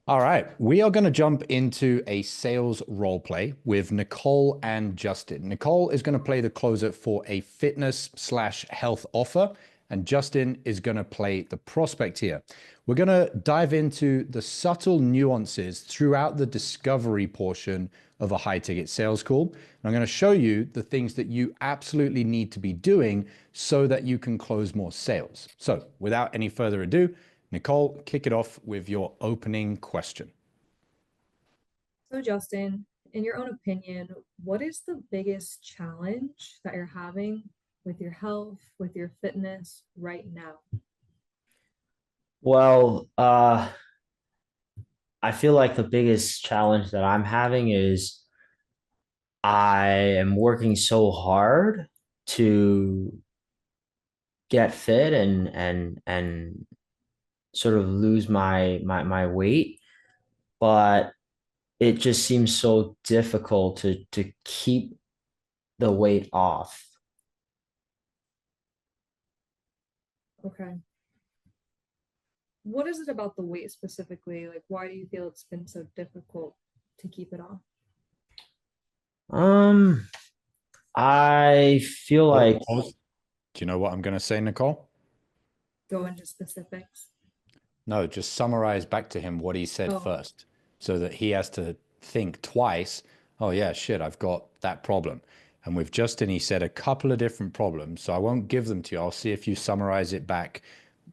All right, we are going to jump into a sales role play with Nicole and Justin. Nicole is going to play the closer for a fitness slash health offer, and Justin is going to play the prospect here. We're going to dive into the subtle nuances throughout the discovery portion of a high ticket sales call. And I'm going to show you the things that you absolutely need to be doing so that you can close more sales. So without any further ado, Nicole, kick it off with your opening question. So, Justin, in your own opinion, what is the biggest challenge that you're having with your health, with your fitness right now? Well, I feel like the biggest challenge that I'm having is I am working so hard to get fit and sort of lose my weight, but it just seems so difficult to keep the weight off. Okay. What is it about the weight specifically? Like, why do you feel it's been so difficult to keep it off? Um, I feel like Pause. Do you know what I'm going to say, Nicole? Go into specifics. No, just summarize back to him what he said Oh, first so that he has to think twice. Oh, yeah, shit, I've got that problem. And with Justin, he said a couple of different problems. So I won't give them to you. I'll see if you summarize it back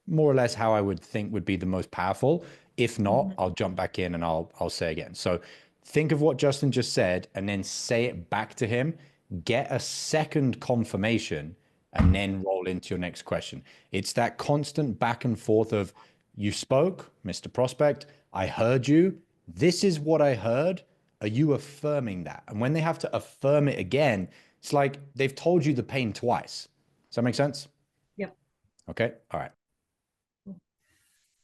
more or less how I would think would be the most powerful. If not, mhm. I'll jump back in and I'll say again. So think of what Justin just said and then say it back to him. Get a second confirmation and then roll into your next question. It's that constant back and forth of you spoke, Mr. Prospect, I heard you. This is what I heard. Are you affirming that? And when they have to affirm it again, it's like they've told you the pain twice. Does that make sense? Yep. Okay. All right.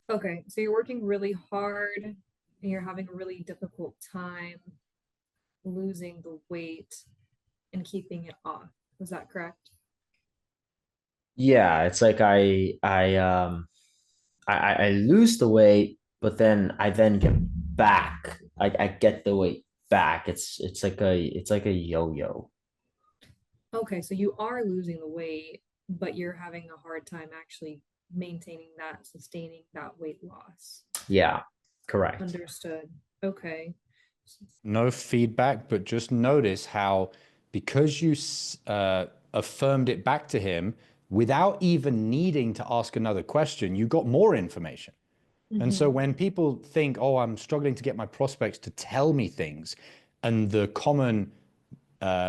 Okay. So you're working really hard and you're having a really difficult time losing the weight and keeping it off. Was that correct? yeah, it's like I lose the weight, but then I then get back. I get the weight back. It's like a yo-yo. Okay, so you are losing the weight, but you're having a hard time actually maintaining that, sustaining that weight loss. Yeah, correct. Understood. Okay. No feedback, but just notice how because you affirmed it back to him without even needing to ask another question, you got more information. And so Hmm. when people think, oh, I'm struggling to get my prospects to tell me things, and the common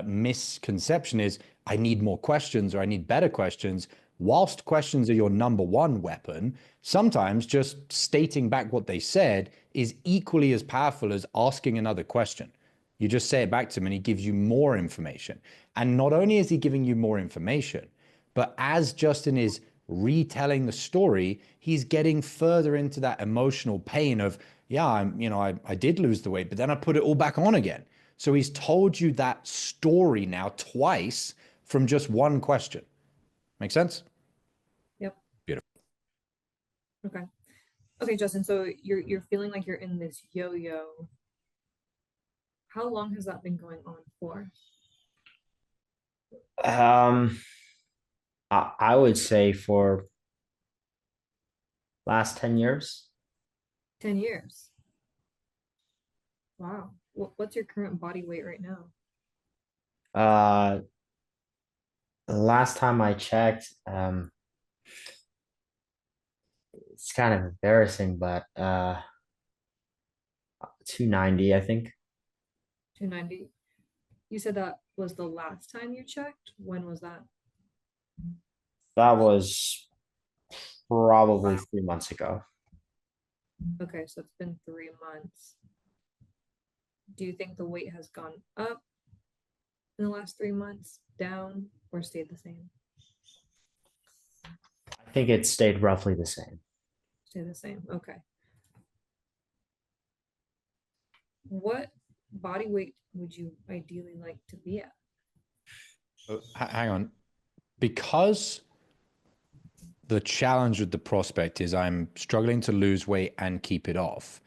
misconception is I need more questions or I need better questions. Whilst questions are your number one weapon, sometimes just stating back what they said is equally as powerful as asking another question. You just say it back to him and he gives you more information. And not only is he giving you more information, but as Justin is retelling the story, he's getting further into that emotional pain of, yeah, I did lose the weight, but then I put it all back on again. So he's told you that story now twice from just one question. Make sense? Yep. Beautiful. Okay. Okay, Justin, so you're feeling like you're in this yo-yo. How long has that been going on for? Um, I would say for last 10 years. 10 years. Wow. What's your current body weight right now? Uh, last time I checked, it's kind of embarrassing, but 290, I think. 290. You said that was the last time you checked? When was that? That was probably Wow. 3 months ago. Okay, so it's been 3 months. Do you think the weight has gone up in the last 3 months, down, or stayed the same? I think it stayed roughly the same. Stay the same. Okay. What body weight would you ideally like to be at? Hang on. Because the challenge with the prospect is I'm struggling to lose weight and keep it off.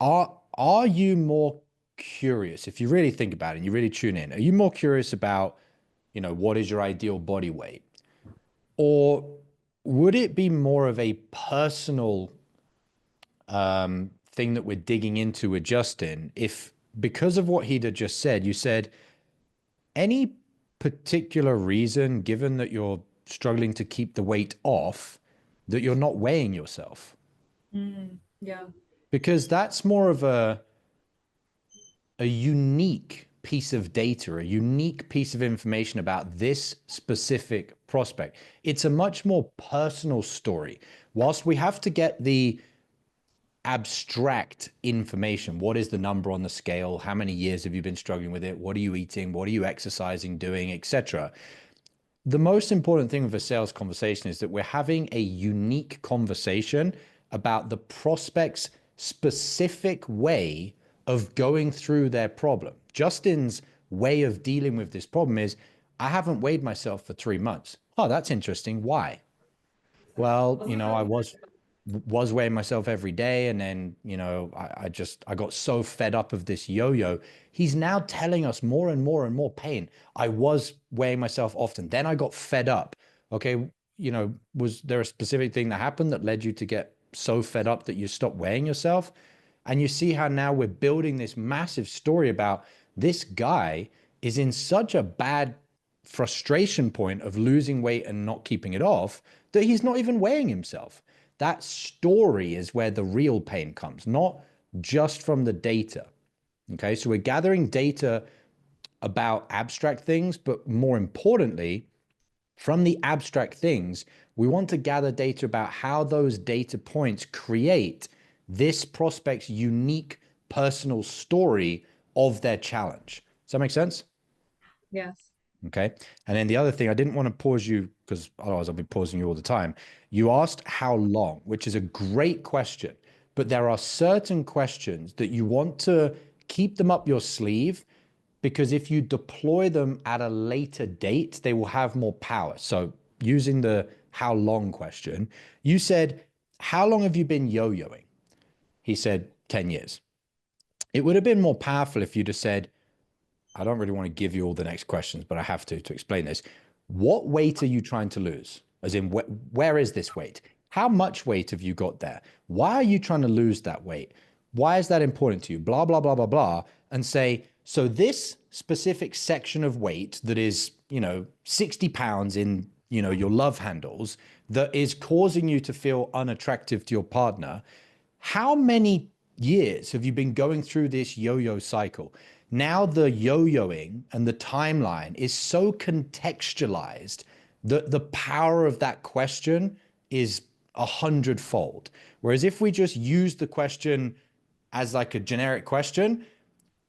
Are you more curious, if you really think about it and you really tune in, are you more curious about, what is your ideal body weight? Or would it be more of a personal thing that we're digging into with Justin? If because of what he'd had just said, you said any particular reason, given that you're struggling to keep the weight off, that you're not weighing yourself? Yeah. Because that's more of a unique piece of data, a unique piece of information about this specific prospect. It's a much more personal story. Whilst we have to get the abstract information, what is the number on the scale? How many years have you been struggling with it? What are you eating? What are you exercising, doing, etc.? The most important thing with a sales conversation is that we're having a unique conversation about the prospect's specific way of going through their problem. Justin's way of dealing with this problem is, I haven't weighed myself for 3 months. Oh, that's interesting. Why? Well, I was weighing myself every day, and then I got so fed up of this yo-yo. He's now telling us more and more and more pain. I was weighing myself often, then I got fed up. Okay, was there a specific thing that happened that led you to get so fed up that you stopped weighing yourself? And you see how now we're building this massive story about this guy is in such a bad frustration point of losing weight and not keeping it off that he's not even weighing himself. That story is where the real pain comes, not just from the data. Okay, so we're gathering data about abstract things, but more importantly, from the abstract things, we want to gather data about how those data points create this prospect's unique personal story of their challenge. Does that make sense? Yes. Okay. And then the other thing, I didn't want to pause you because otherwise I'll be pausing you all the time. You asked how long, which is a great question, but there are certain questions that you want to keep them up your sleeve because if you deploy them at a later date, they will have more power. So using the how long question, you said, how long have you been yo-yoing? He said, 10 years. It would have been more powerful if you'd have said, I don't really want to give you all the next questions, but I have to explain this. What weight are you trying to lose? As in, where is this weight? How much weight have you got there? Why are you trying to lose that weight? Why is that important to you? Blah, blah, blah, blah, blah. And say, so this specific section of weight that is, 60 pounds in, your love handles that is causing you to feel unattractive to your partner. How many years have you been going through this yo-yo cycle? Now the yo-yoing and the timeline is so contextualized that the power of that question is 100-fold. Whereas if we just use the question as like a generic question,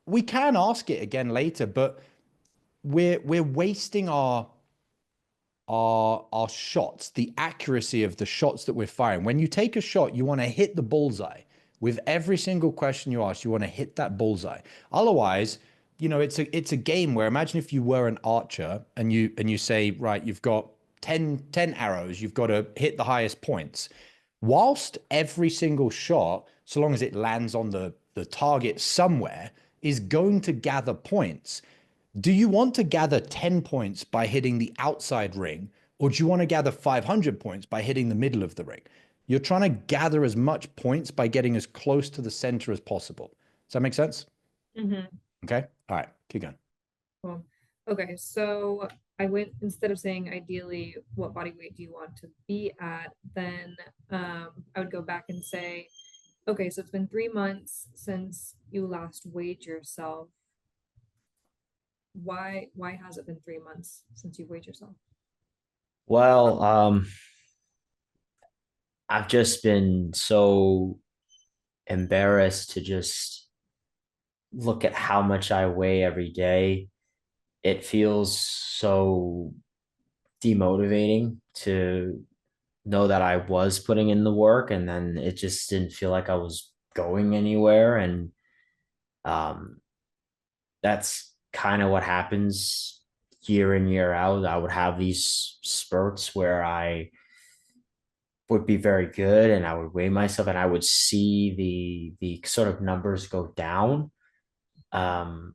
we can ask it again later, but we're wasting our shots, the accuracy of the shots that we're firing. When you take a shot, you want to hit the bullseye. With every single question you ask, you want to hit that bullseye. Otherwise, it's a game where imagine if you were an archer and you say, right, you've got 10 arrows, you've got to hit the highest points. Whilst every single shot, so long as it lands on the target somewhere, is going to gather points. Do you want to gather 10 points by hitting the outside ring, or do you want to gather 500 points by hitting the middle of the ring? You're trying to gather as much points by getting as close to the center as possible. Does that make sense? Mm-hmm. Okay. All right. Keep going. Cool. Okay, so I went instead of saying ideally what body weight do you want to be at, then I would go back and say, okay, so it's been 3 months since you last weighed yourself. Why has it been 3 months since you weighed yourself? Well, I've just been so embarrassed to just look at how much I weigh every day. It feels so demotivating to know that I was putting in the work and then it just didn't feel like I was going anywhere. And um, that's kind of what happens year in, year out. I would have these spurts where I would be very good, and I would weigh myself and I would see the sort of numbers go down, um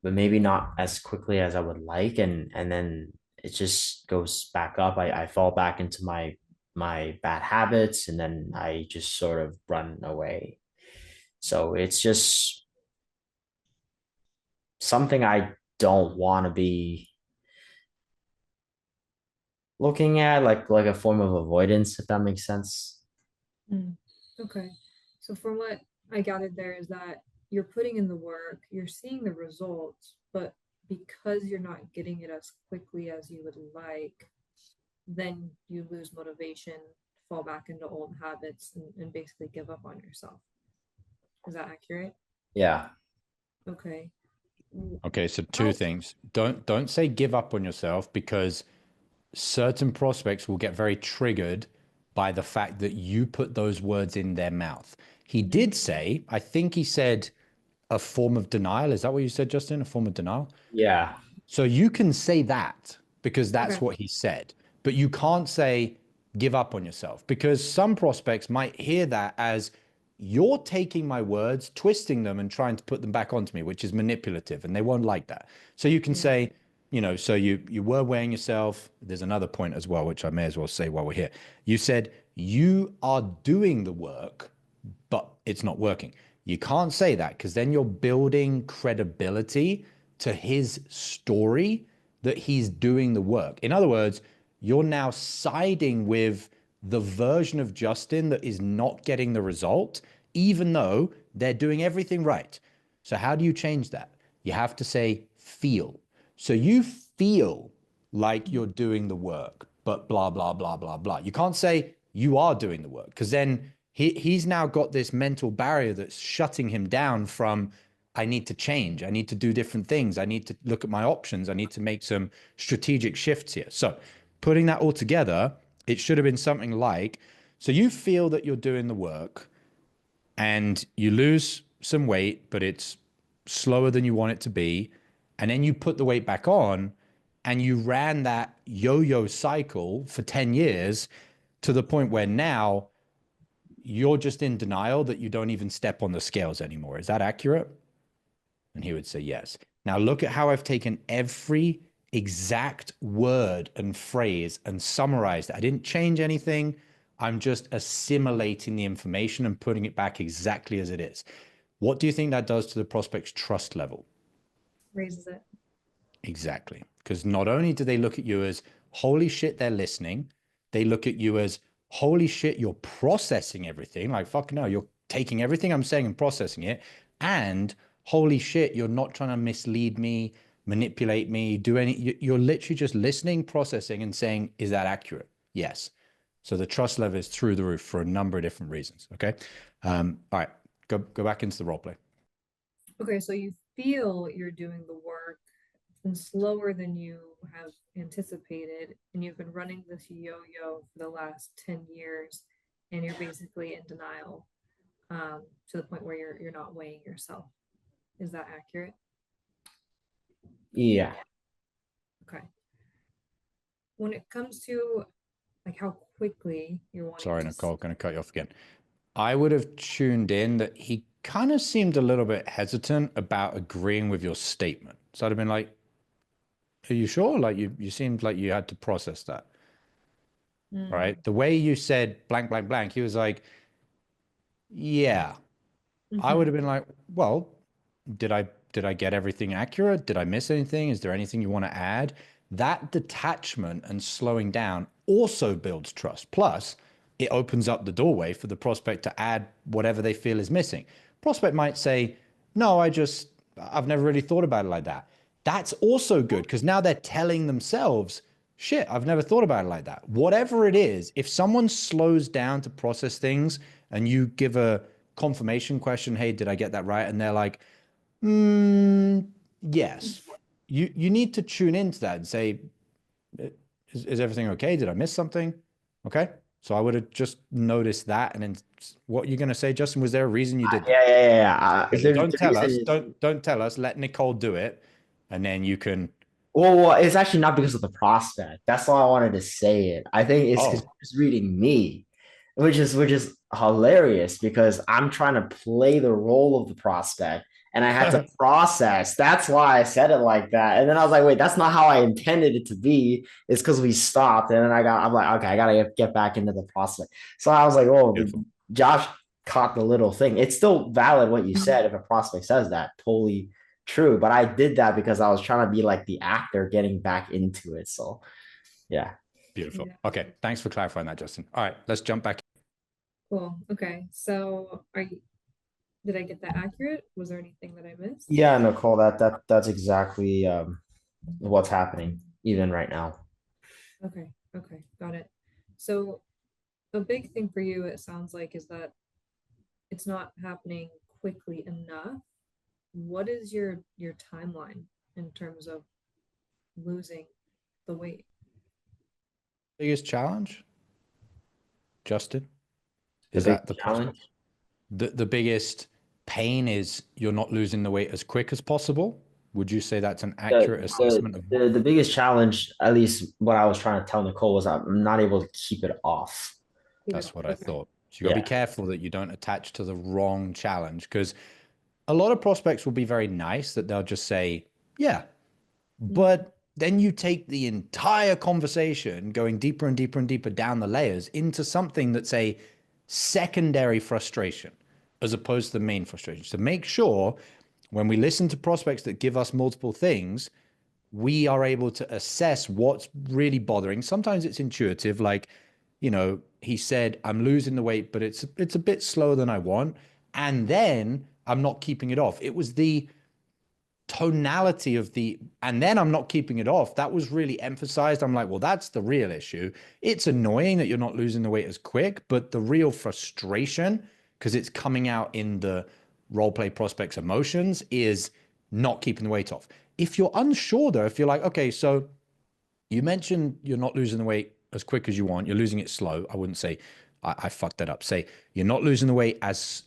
but maybe not as quickly as I would like, and then it just goes back up. I fall back into my bad habits, and then I just sort of run away. So it's just something I don't want to be looking at, like a form of avoidance, if that makes sense. Mm, okay. So from what I gathered there is that you're putting in the work, you're seeing the results, but because you're not getting it as quickly as you would like, then you lose motivation, fall back into old habits, and basically give up on yourself. Is that accurate? Yeah. Okay. Okay, so two How? things. Don't say give up on yourself, because certain prospects will get very triggered by the fact that you put those words in their mouth. He did say, I think he said a form of denial. Is that what you said, Justin? A form of denial? Yeah. So you can say that because that's Okay. what he said, but you can't say give up on yourself, because some prospects might hear that as you're taking my words, twisting them and trying to put them back onto me, which is manipulative, and they won't like that. So you can Yeah. say, so you were weighing yourself. There's another point as well, which I may as well say while we're here. You said you are doing the work, but it's not working. You can't say that, because then you're building credibility to his story that he's doing the work. In other words, you're now siding with the version of Justin that is not getting the result, even though they're doing everything right. So, how do you change that? You have to say feel. So, you feel like you're doing the work, but blah, blah, blah, blah, blah. You can't say you are doing the work, because then he's now got this mental barrier that's shutting him down from, I need to change. I need to do different things. I need to look at my options. I need to make some strategic shifts here. So, putting that all together, it should have been something like, so you feel that you're doing the work and you lose some weight, but it's slower than you want it to be. And then you put the weight back on and you ran that yo yo cycle for 10 years to the point where now you're just in denial that you don't even step on the scales anymore. Is that accurate? And he would say, yes. Now look at how I've taken every exact word and phrase and summarized it. I didn't change anything. I'm just assimilating the information and putting it back exactly as it is. What do you think that does to the prospect's trust level? Raises it. Exactly. Because not only do they look at you as, holy shit, they're listening, they look at you as, holy shit, you're processing everything. Like, fuck no, you're taking everything I'm saying and processing it. And holy shit, you're not trying to mislead me, manipulate me, do any, you're literally just listening, processing, and saying, is that accurate? Yes. So the trust level is through the roof for a number of different reasons. Okay. All right. Go back into the role play. Okay, so you feel you're doing the work, it's been slower than you have anticipated, and you've been running this yo-yo for the last 10 years, and you're basically in denial, to the point where you're not weighing yourself. Is that accurate? Yeah. Okay. When it comes to like how quickly you're wanting Sorry, to Nicole, going to cut you off again. I would have tuned in that he kind of seemed a little bit hesitant about agreeing with your statement. So I'd have been like, are you sure? Like you seemed like you had to process that, Mm, right? The way you said blank, blank, blank, he was like, yeah. I would mhm. have been like, well, did I get everything accurate? Did I miss anything? Is there anything you want to add? That detachment and slowing down also builds trust. Plus, it opens up the doorway for the prospect to add whatever they feel is missing. Prospect might say, no, I've never really thought about it like that. That's also good, because now they're telling themselves, shit, I've never thought about it like that. Whatever it is, if someone slows down to process things and you give a confirmation question, hey, did I get that right? And they're like, yes. You need to tune into that and say, is everything okay? Did I miss something? Okay. So I would have just noticed that. And then what you're going to say, Justin, was there a reason you did that? Yeah. Okay, well, don't The tell reason us. is, Don't tell us. Let Nicole do it. And then you can, well, it's actually not because of the prospect. That's why I wanted to say it. I think it's because oh, he's reading me. which is hilarious because I'm trying to play the role of the prospect and I had to process. That's why I said it like that. And then I was like, wait, that's not how I intended it to be. It's because we stopped. And then I'm like, okay, I gotta get back into the prospect. So I was like, oh, Beautiful. Josh caught the little thing. It's still valid what you said if a prospect says that. Totally true. But I did that because I was trying to be like the actor getting back into it. So yeah. Beautiful. Yeah. Okay. Thanks for clarifying that, Justin. All right, let's jump back. Cool. Okay. So did I get that accurate? Was there anything that I missed? Yeah, Nicole, that's exactly what's happening even right now. Okay. Okay. Got it. So a big thing for you, it sounds like, is that it's not happening quickly enough. What is your timeline in terms of losing the weight? Biggest challenge, Justin? The Is big that the question? challenge. The biggest pain is you're not losing the weight as quick as possible. Would you say that's an accurate The, the assessment of the biggest challenge, at least what I was trying to tell Nicole, was I'm not able to keep it off. Keep it that's up. what I Okay. thought. So you got to be Yeah. careful that you don't attach to the wrong challenge because a lot of prospects will be very nice that they'll just say, yeah, but then you take the entire conversation going deeper and deeper and deeper down the layers into something that's a secondary frustration as opposed to the main frustration. So make sure when we listen to prospects that give us multiple things, we are able to assess what's really bothering. Sometimes it's intuitive, like, he said, I'm losing the weight, but it's a bit slower than I want. And then I'm not keeping it off. It was the tonality of and then I'm not keeping it off. That was really emphasized. I'm like, well, that's the real issue. It's annoying that you're not losing the weight as quick, but the real frustration, because it's coming out in the role play prospects emotions, is not keeping the weight off. If you're unsure though, if you're like, okay, so you mentioned you're not losing the weight as quick as you want, you're losing it slow. I wouldn't say I fucked that up. Say you're not losing the weight as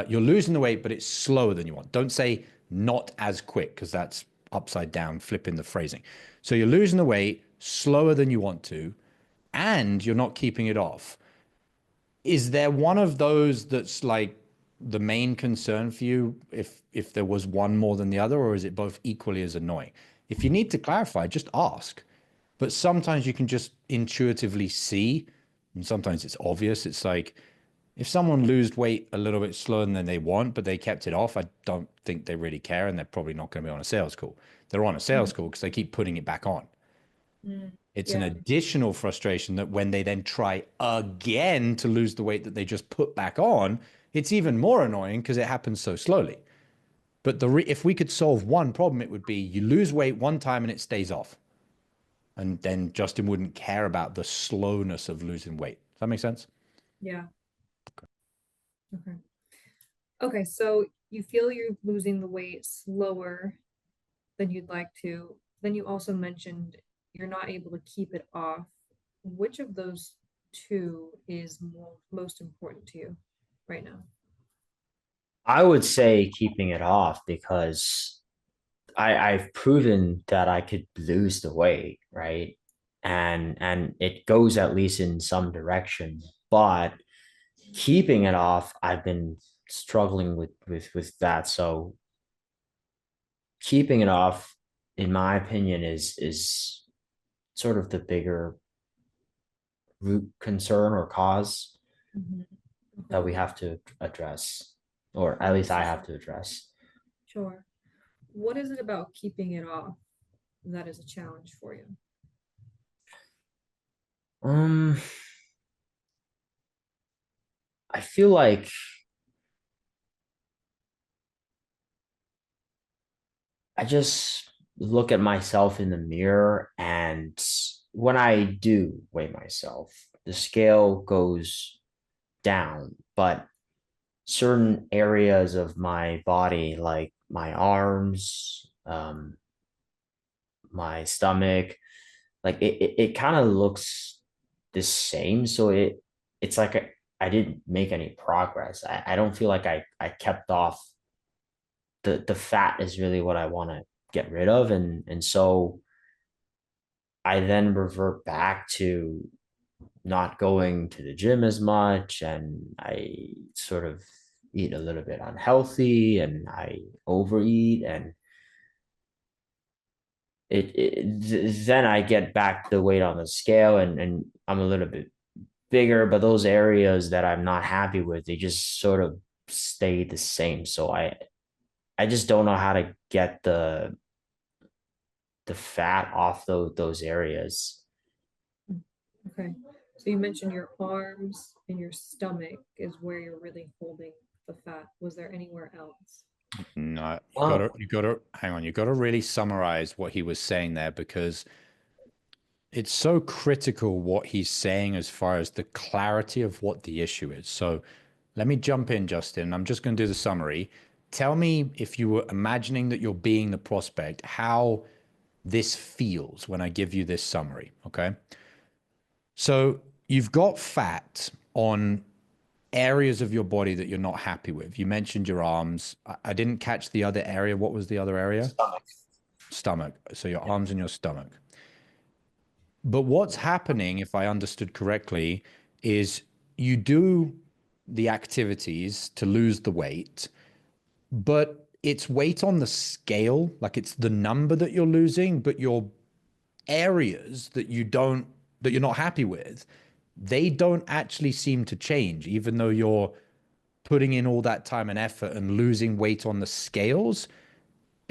you're losing the weight, but it's slower than you want. Don't say not as quick because that's upside down, flipping the phrasing. So you're losing the weight slower than you want to, and you're not keeping it off. Is there one of those that's like the main concern for you if there was one more than the other, or is it both equally as annoying? If you need to clarify, just ask. But sometimes you can just intuitively see, and sometimes it's obvious. It's like if someone lose weight a little bit slower than they want, but they kept it off, I don't think they really care, and they're probably not going to be on a sales call. They're on a sales call because they keep putting it back on. Mm. It's an Yeah. additional frustration that when they then try again to lose the weight that they just put back on, it's even more annoying because it happens so slowly. But if we could solve one problem, it would be you lose weight one time and it stays off. And then Justin wouldn't care about the slowness of losing weight. Does that make sense? Yeah. Okay. Okay. So you feel you're losing the weight slower than you'd like to. Then you also mentioned you're not able to keep it off. Which of those two is most important to you right now? I would say keeping it off because I've proven that I could lose the weight, right? And it goes at least in some direction. But keeping it off, I've been struggling with that. So keeping it off, in my opinion, is sort of the bigger root concern or cause Mhm. that Okay. we have to address, or at least I have to address. Sure. What is it about keeping it off that is a challenge for you? Um, I feel like I just look at myself in the mirror, and when I do weigh myself, the scale goes down, but certain areas of my body, like my arms, my stomach, like it kind of looks the same. So it's like I didn't make any progress. I don't feel like I kept off the fat is really what I want to get rid of. And so I then revert back to not going to the gym as much, and I sort of eat a little bit unhealthy, and I overeat, and then I get back the weight on the scale, and I'm a little bit bigger, but those areas that I'm not happy with, they just sort of stay the same. So I just don't know how to get the fat off those areas. Okay. So you mentioned your arms and your stomach is where you're really holding the fat. Was there anywhere else? No, Oh, you gotta hang on. You gotta really summarize what he was saying there because it's so critical what he's saying as far as the clarity of what the issue is. So let me jump in, Justin. I'm just going to do the summary. Tell me if you were imagining that you're being the prospect, how this feels when I give you this summary. Okay. So you've got fat on areas of your body that you're not happy with. You mentioned your arms. I didn't catch the other area. What was the other area? stomach. Stomach. So your arms and your stomach. But what's happening, if I understood correctly, is you do the activities to lose the weight, but it's weight on the scale, like it's the number that you're losing, but your areas that you're not happy with, they don't actually seem to change, even though you're putting in all that time and effort and losing weight on the scales.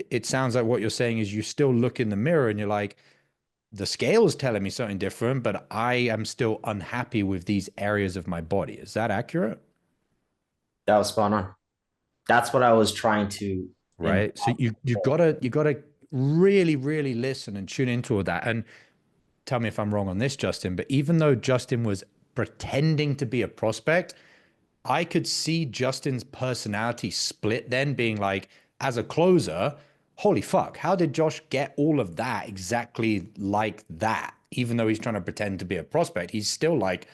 It sounds like what you're saying is you still look in the mirror and you're like, the scale is telling me something different, but I am still unhappy with these areas of my body. Is that accurate? That was spot on. That's what I was trying to Right. So you gotta really, really listen and tune into all that. And tell me if I'm wrong on this, Justin, but even though Justin was pretending to be a prospect, I could see Justin's personality split then being like, as a closer, holy fuck, how did Josh get all of that exactly like that? Even though he's trying to pretend to be a prospect, he's still like,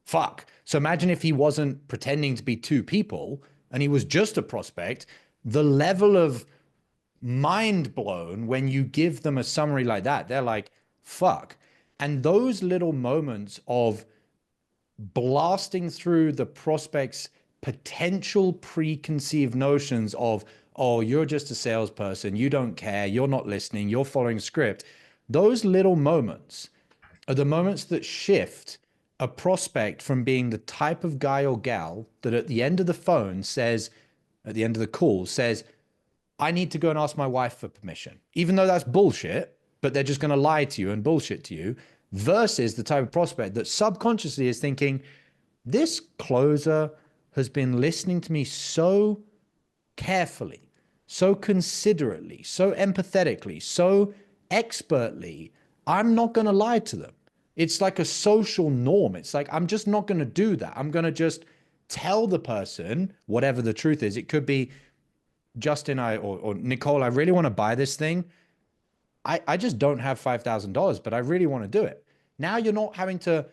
fuck. So imagine if he wasn't pretending to be two people and he was just a prospect, the level of mind blown when you give them a summary like that. They're like, fuck. And those little moments of blasting through the prospect's potential preconceived notions of, oh, you're just a salesperson, you don't care, you're not listening, you're following script. Those little moments are the moments that shift a prospect from being the type of guy or gal that at the end of the phone says, at the end of the call says, I need to go and ask my wife for permission, even though that's bullshit, but they're just going to lie to you and bullshit to you, versus the type of prospect that subconsciously is thinking, this closer has been listening to me so carefully, so considerately, so empathetically, so expertly. I'm not going to lie to them. It's like a social norm. It's like, I'm just not going to do that. I'm going to just tell the person whatever the truth is. It could be, Justin, or Nicole, I really want to buy this thing. I just don't have $5,000, but I really want to do it. Now you're not having to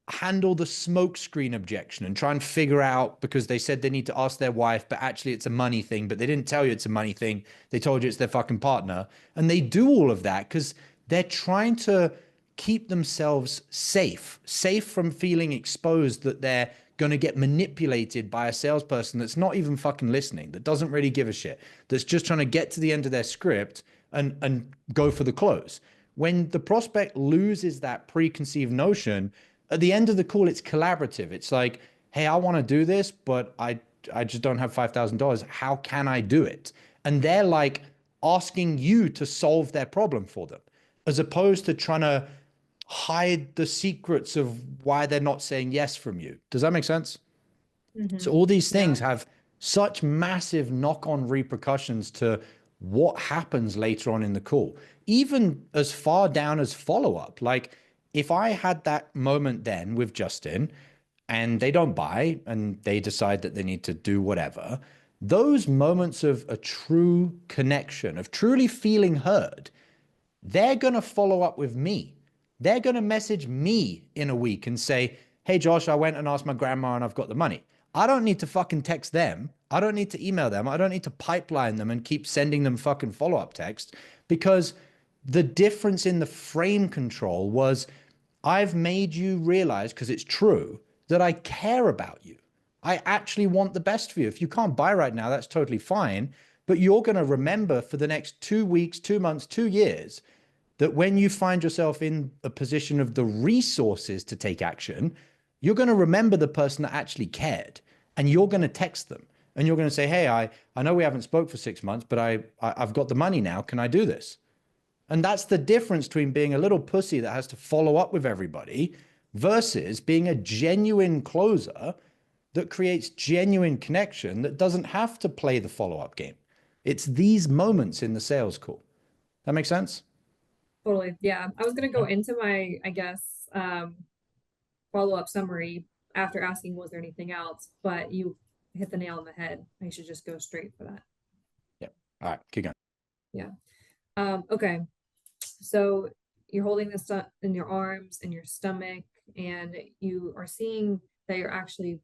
handle the smokescreen objection and try and figure out, because they said they need to ask their wife, but actually it's a money thing, but they didn't tell you it's a money thing. They told you it's their fucking partner. And they do all of that because they're trying to keep themselves safe from feeling exposed that they're going to get manipulated by a salesperson that's not even fucking listening, that doesn't really give a shit, that's just trying to get to the end of their script and go for the close. When the prospect loses that preconceived notion, at the end of the call, it's collaborative. It's like, hey, I want to do this, but I just don't have $5,000. How can I do it? And they're like asking you to solve their problem for them, as opposed to trying to hide the secrets of why they're not saying yes from you. Does that make sense? So all these Yeah. things have such massive knock-on repercussions to what happens later on in the call, even as far down as follow-up. Like if I had that moment then with Justin and they don't buy and they decide that they need to do whatever, those moments of a true connection, of truly feeling heard, they're going to follow up with me. They're going to message me in a week and say, hey, Josh, I went and asked my grandma and I've got the money. I don't need to fucking text them. I don't need to email them. I don't need to pipeline them and keep sending them fucking follow up text, because the difference in the frame control was I've made you realize, because it's true, that I care about you. I actually want the best for you. If you can't buy right now, that's totally fine. But you're going to remember for the next 2 weeks, 2 months, 2 years, that when you find yourself in a position of the resources to take action, you're going to remember the person that actually cared, and you're going to text them and you're going to say, hey, I know we haven't spoke for 6 months, but I've got the money now. Can I do this? And that's the difference between being a little pussy that has to follow up with everybody versus being a genuine closer that creates genuine connection that doesn't have to play the follow-up game. It's these moments in the sales call. That makes sense? Totally. Yeah. I was going to go into my, I guess, follow-up summary after asking, was there anything else? But you hit the nail on the head. I should just go straight for that. Yeah. All right. Keep going. Yeah. Okay. So you're holding this in your arms and your stomach, and you are seeing that you're actually,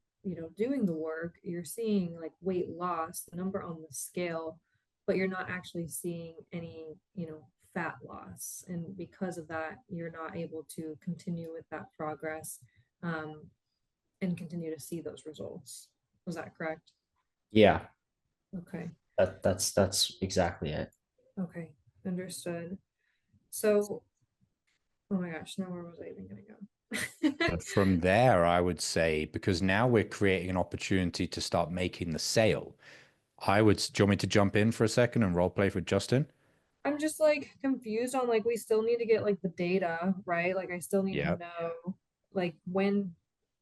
doing the work. You're seeing like weight loss, the number on the scale, but you're not actually seeing any, fat loss. And because of that, you're not able to continue with that progress, and continue to see those results. Was that correct? Yeah, Okay. that's exactly it. Okay. Understood. So, oh my gosh, now where was I even going to go? But from there, I would say, because now we're creating an opportunity to start making the sale, do you want me to jump in for a second and role play for Justin? I'm just like confused on like we still need to get like the data, right? Like I still need Yeah. to know like when.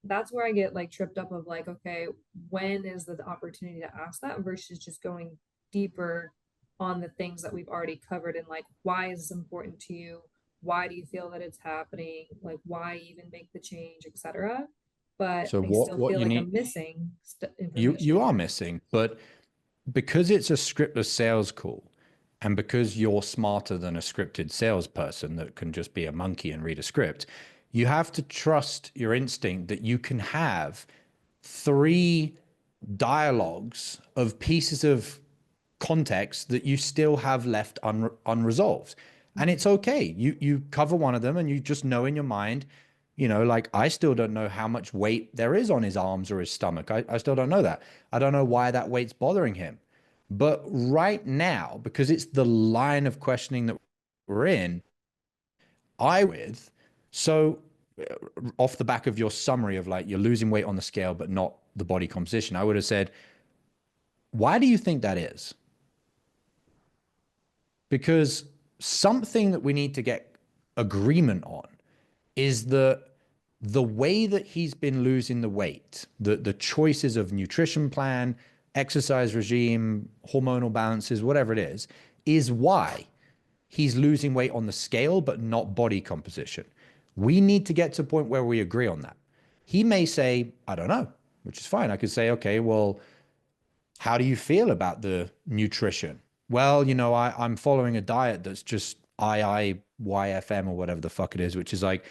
That's where I get like tripped up of like, okay, when is the opportunity to ask that versus just going deeper on the things that we've already covered, and like why is this important to you? Why do you feel that it's happening? Like why even make the change, etc. But So I still what feel you like need, I'm missing you information you are here. missing, but because it's a scriptless sales call, and because you're smarter than a scripted salesperson that can just be a monkey and read a script, you have to trust your instinct that you can have three dialogues of pieces of context that you still have left unresolved. And it's okay. You cover one of them and you just know in your mind, like I still don't know how much weight there is on his arms or his stomach. I still don't know that. I don't know why that weight's bothering him. But right now, because it's the line of questioning that we're in, so off the back of your summary of like you're losing weight on the scale, but not the body composition, I would have said, why do you think that is? Because something that we need to get agreement on is the way that he's been losing the weight, the choices of nutrition plan, exercise regime, hormonal balances, whatever it is why he's losing weight on the scale, but not body composition. We need to get to a point where we agree on that. He may say, I don't know, which is fine. I could say, okay, well, how do you feel about the nutrition? Well, I'm following a diet that's just IIYFM or whatever the fuck it is, which is like,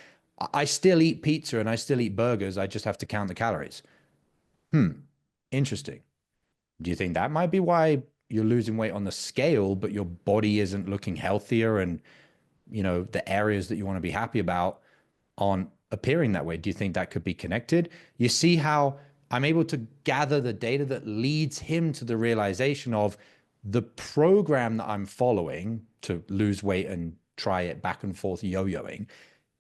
I still eat pizza and I still eat burgers. I just have to count the calories. Interesting. Do you think that might be why you're losing weight on the scale, but your body isn't looking healthier and, the areas that you want to be happy about aren't appearing that way? Do you think that could be connected? You see how I'm able to gather the data that leads him to the realization of the program that I'm following to lose weight and try it back and forth yo-yoing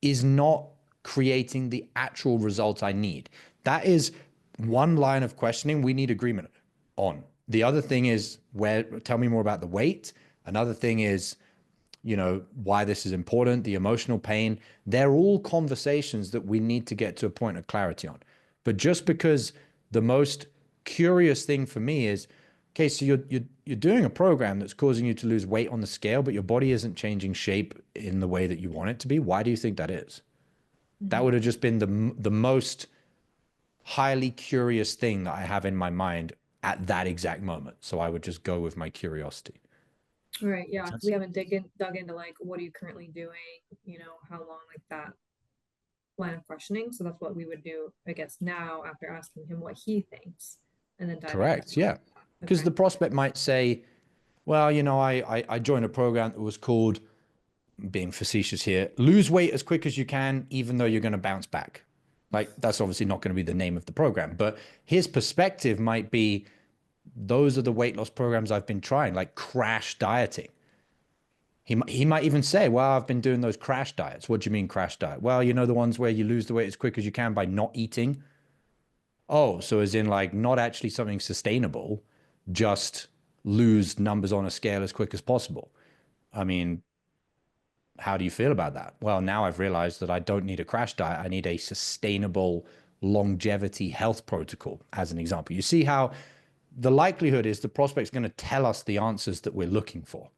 is not creating the actual results I need. That is one line of questioning we need agreement on. The other thing is tell me more about the weight. Another thing is, why this is important, the emotional pain. They're all conversations that we need to get to a point of clarity on. But just because the most curious thing for me is, okay, so you're doing a program that's causing you to lose weight on the scale, but your body isn't changing shape in the way that you want it to be. Why do you think that is? That would have just been the most highly curious thing that I have in my mind at that exact moment. So I would just go with my curiosity. All right, yeah, because we haven't dug into like what are you currently doing, how long, like that line of questioning. So that's what we would do, I guess, now after asking him what he thinks, and then diving Correct. into Yeah. it. Because Okay. the prospect might say, well, I joined a program that was called being facetious here, lose weight as quick as you can, even though you're going to bounce back. Like, that's obviously not going to be the name of the program, but his perspective might be, those are the weight loss programs I've been trying, like crash dieting. He might even say, well, I've been doing those crash diets. What do you mean crash diet? Well, you know, the ones where you lose the weight as quick as you can by not eating. Oh, so as in like not actually something sustainable, just lose numbers on a scale as quick as possible. I mean, how do you feel about that? Well, now I've realized that I don't need a crash diet. I need a sustainable longevity health protocol, as an example. You see how the likelihood is the prospect's going to tell us the answers that we're looking for,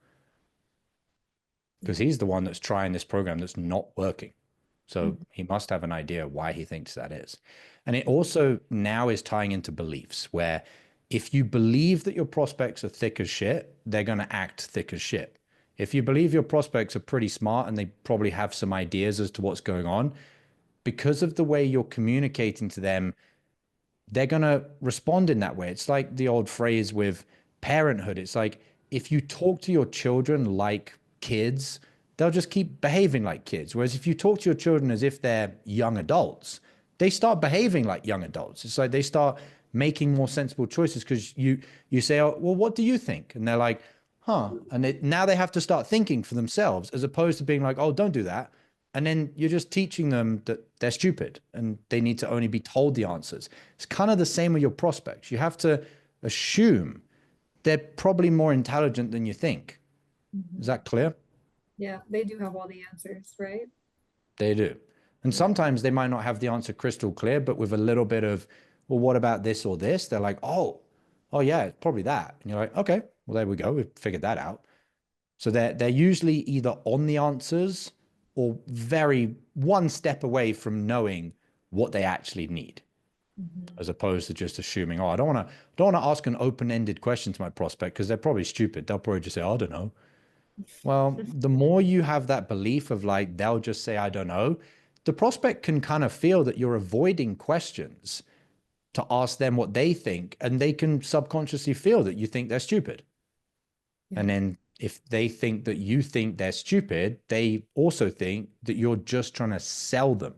because he's the one that's trying this program that's not working. So he must have an idea why he thinks that is. And it also now is tying into beliefs, where if you believe that your prospects are thick as shit, they're going to act thick as shit. If you believe your prospects are pretty smart and they probably have some ideas as to what's going on, because of the way you're communicating to them, they're going to respond in that way. It's like the old phrase with parenthood. It's like, if you talk to your children like kids, they'll just keep behaving like kids. Whereas if you talk to your children as if they're young adults, they start behaving like young adults. It's like they start making more sensible choices, because you say, oh, well, what do you think? And they're like, huh. And now they have to start thinking for themselves, as opposed to being like, oh, don't do that. And then you're just teaching them that they're stupid and they need to only be told the answers. It's kind of the same with your prospects. You have to assume they're probably more intelligent than you think. Is that clear? Yeah, they do have all the answers, right? They do. And sometimes they might not have the answer crystal clear, but with a little bit of, well, what about this or this? They're like, oh yeah, it's probably that. And you're like, okay, well, there we go. We've figured that out. So they're usually either on the answers or very one step away from knowing what they actually need, as opposed to just assuming, oh, I don't want to ask an open-ended question to my prospect, because they're probably stupid. They'll probably just say, oh, I don't know. Well, the more you have that belief of like, they'll just say, I don't know, the prospect can kind of feel that you're avoiding questions to ask them what they think, and they can subconsciously feel that you think they're stupid. And then if they think that you think they're stupid, they also think that you're just trying to sell them,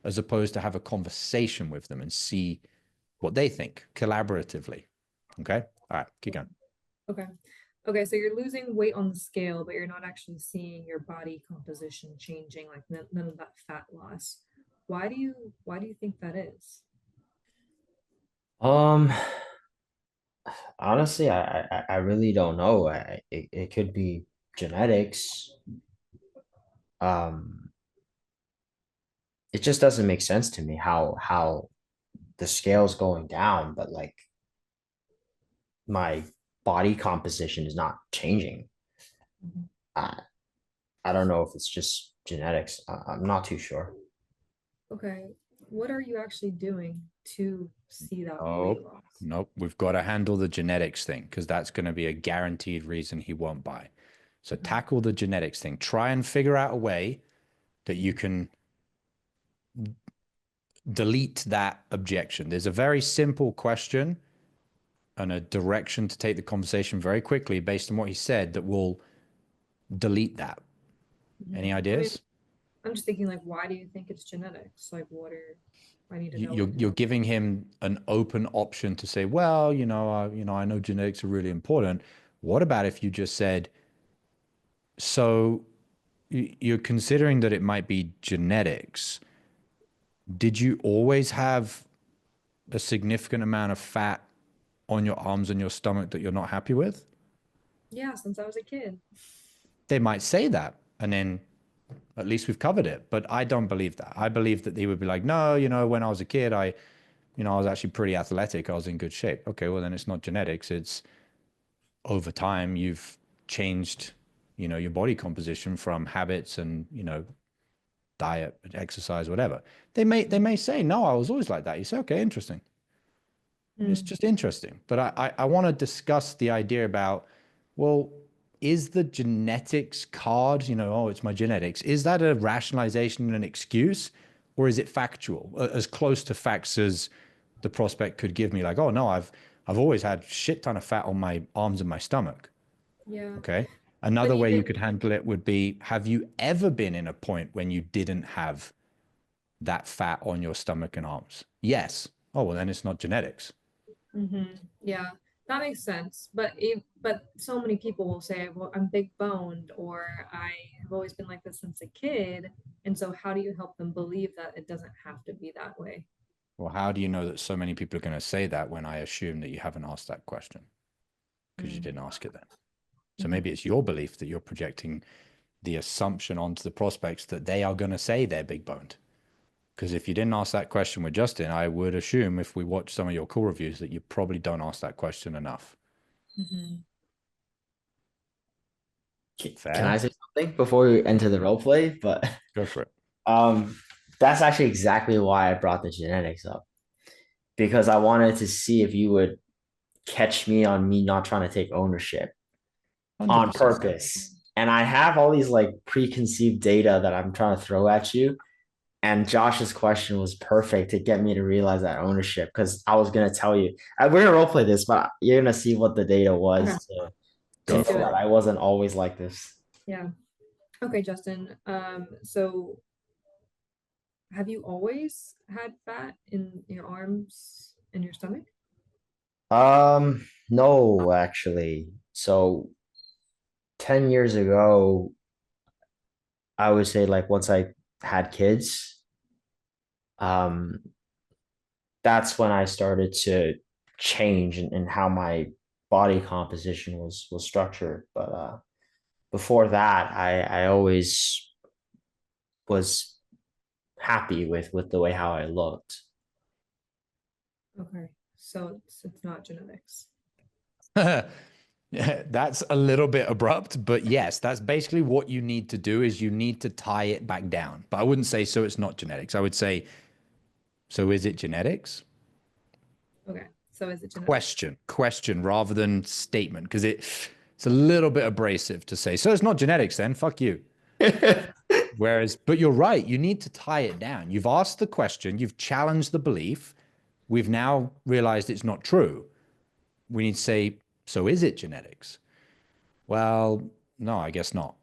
as opposed to have a conversation with them and see what they think collaboratively. Okay. All right. Keep going. Okay. Okay, so you're losing weight on the scale, but you're not actually seeing your body composition changing, like none of that fat loss. Why do you think that is? Um, Honestly, I really don't know. It could be genetics. Um, it just doesn't make sense to me how the scale's going down, but like my body composition is not changing. Mhm. I I don't know if it's just genetics. I'm not too sure. Okay, what are you actually doing to see that weight Oh, loss? nope. We've got to handle the genetics thing, because that's going to be a guaranteed reason he won't buy. So tackle the genetics thing. Try and figure out a way that you can delete that objection. There's a very simple question and a direction to take the conversation very quickly based on what he said that will delete that. Any I mean, ideas? I'm just thinking, like, why do you think it's genetics? Like, I need to know You're what you're giving him an open option to say, well, I know genetics are really important. What about if you just said, so you're considering that it might be genetics. Did you always have a significant amount of fat on your arms and your stomach that you're not happy with? Yeah, since I was a kid. They might say that, and then at least we've covered it. But I don't believe that. I believe that they would be like, no, when I was a kid, I was actually pretty athletic. I was in good shape. Okay, well, then it's not genetics. It's over time you've changed, your body composition from habits and, diet, exercise, whatever. They may say, no, I was always like that. You say, okay, interesting. It's Mm. just interesting. But I want to discuss the idea about, well, is the genetics card, oh, it's my genetics. Is that a rationalization and an excuse, or is it factual, as close to facts as the prospect could give me? Like, oh no, I've always had shit ton of fat on my arms and my stomach. Yeah. Okay. Another way you even could handle it would be, have you ever been in a point when you didn't have that fat on your stomach and arms? Yes. Oh, well, then it's not genetics. Yeah, that makes sense. But so many people will say, well, I'm big boned, or I have always been like this since a kid. And so how do you help them believe that it doesn't have to be that way? Well, how do you know that so many people are going to say that when I assume that you haven't asked that question? Because you didn't ask it then. So maybe it's your belief that you're projecting the assumption onto the prospects that they are going to say they're big boned. Because if you didn't ask that question with Justin, I would assume if we watch some of your call reviews that you probably don't ask that question enough. Can I say something before we enter the role play? But Go for it. that's actually exactly why I brought the genetics up, because I wanted to see if you would catch me on me not trying to take ownership on 100%. purpose. And I have all these like preconceived data that I'm trying to throw at you. And Josh's question was perfect to get me to realize that ownership, because I was gonna tell you, we're gonna role play this, but you're gonna see what the data was to know that I wasn't always like this. Yeah. Okay, Justin. So have you always had fat in your arms and your stomach? No, actually. So 10 years ago, I would say like once I had kids, um, that's when I started to change in how my body composition was structured. But before that, I always was happy with the way how I looked. Okay. So it's not genetics. Yeah, that's a little bit abrupt, but yes, that's basically what you need to do is you need to tie it back down. But I wouldn't say, so it's not genetics. I would say, so is it genetics? Okay. So is it genetics? Question rather than statement, because it's a little bit abrasive to say, so it's not genetics then, fuck you. Whereas, but you're right, you need to tie it down. You've asked the question, you've challenged the belief. We've now realized it's not true. We need to say, so is it genetics? Well, no, I guess not.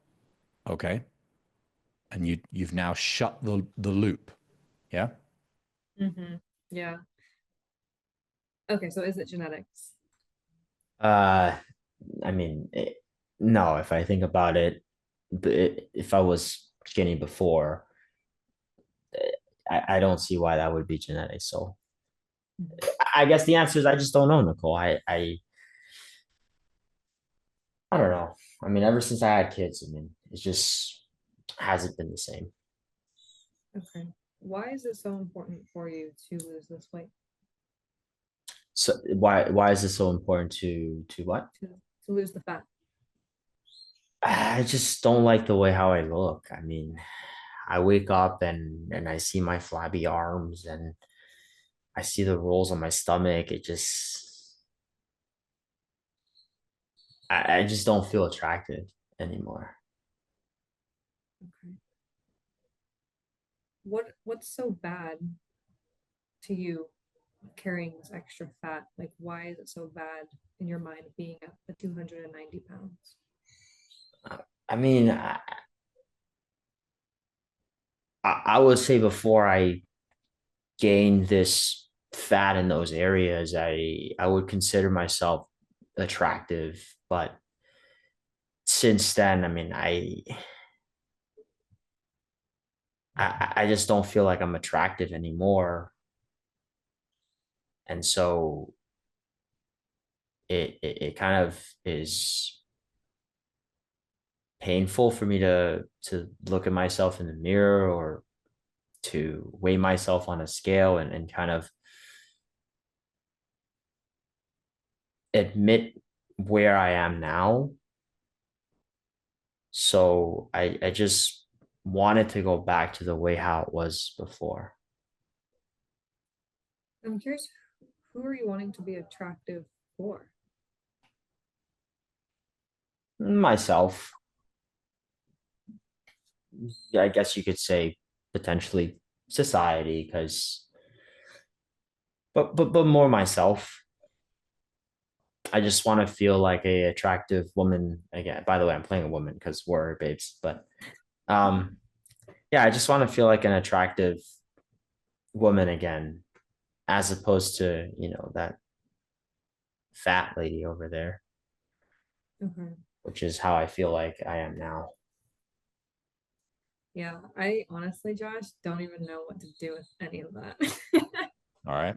Okay. And you've now shut the loop. Yeah. Yeah. Okay. So is it genetics? Uh, I mean, no, if I think about it, if I was skinny before, I don't see why that would be genetic. So I guess the answer is I just don't know, Nicole. I don't know. I mean, ever since I had kids, I mean, it just hasn't been the same. Okay. Why is it so important for you to lose this weight? So why is this so important to what? To lose the fat? I just don't like the way how I look. I mean, I wake up and I see my flabby arms and I see the rolls on my stomach. It just I just don't feel attractive anymore. Okay. What's so bad to you carrying this extra fat? Like, why is it so bad in your mind being at the 290 pounds? I mean, I would say before I gained this fat in those areas, I would consider myself attractive, but since then, I mean, I just don't feel like I'm attractive anymore, and so it kind of is painful for me to look at myself in the mirror or to weigh myself on a scale and kind of admit where I am now. So I just wanted to go back to the way how it was before. I'm curious, who are you wanting to be attractive for? Myself, I guess you could say potentially society, because but more myself. I just want to feel like a attractive woman again. By the way, I'm playing a woman because we're babes, but um, yeah, I just want to feel like an attractive woman again, as opposed to, that fat lady over there, Okay. which is how I feel like I am now. Yeah, I honestly, Josh, don't even know what to do with any of that. All right.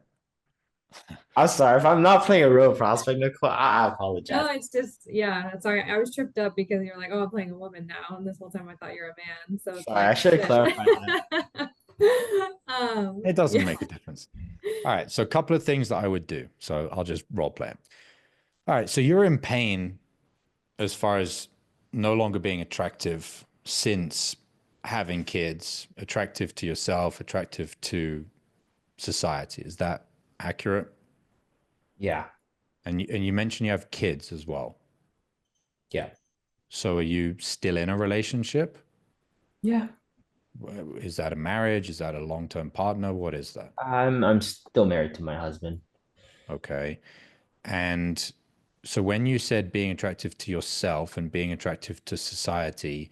I'm sorry if I'm not playing a real prospect, Nicole. I No, apologize. it's just, yeah, sorry. I was tripped up because you're like, oh, I'm playing a woman now. And this whole time I thought you're a man. So it's Sorry, I like, should have shit. clarified that. It doesn't Yeah. make a difference. All right. So a couple of things that I would do. So I'll just role play it. All right. So you're in pain as far as no longer being attractive since having kids, attractive to yourself, attractive to society. Is that accurate? Yeah, And you mentioned you have kids as well. yeah, So are you still in a relationship? yeah. Is that a marriage? Is that a long-term partner? What is that? I'm still married to my husband. Okay. And so when you said being attractive to yourself and being attractive to society,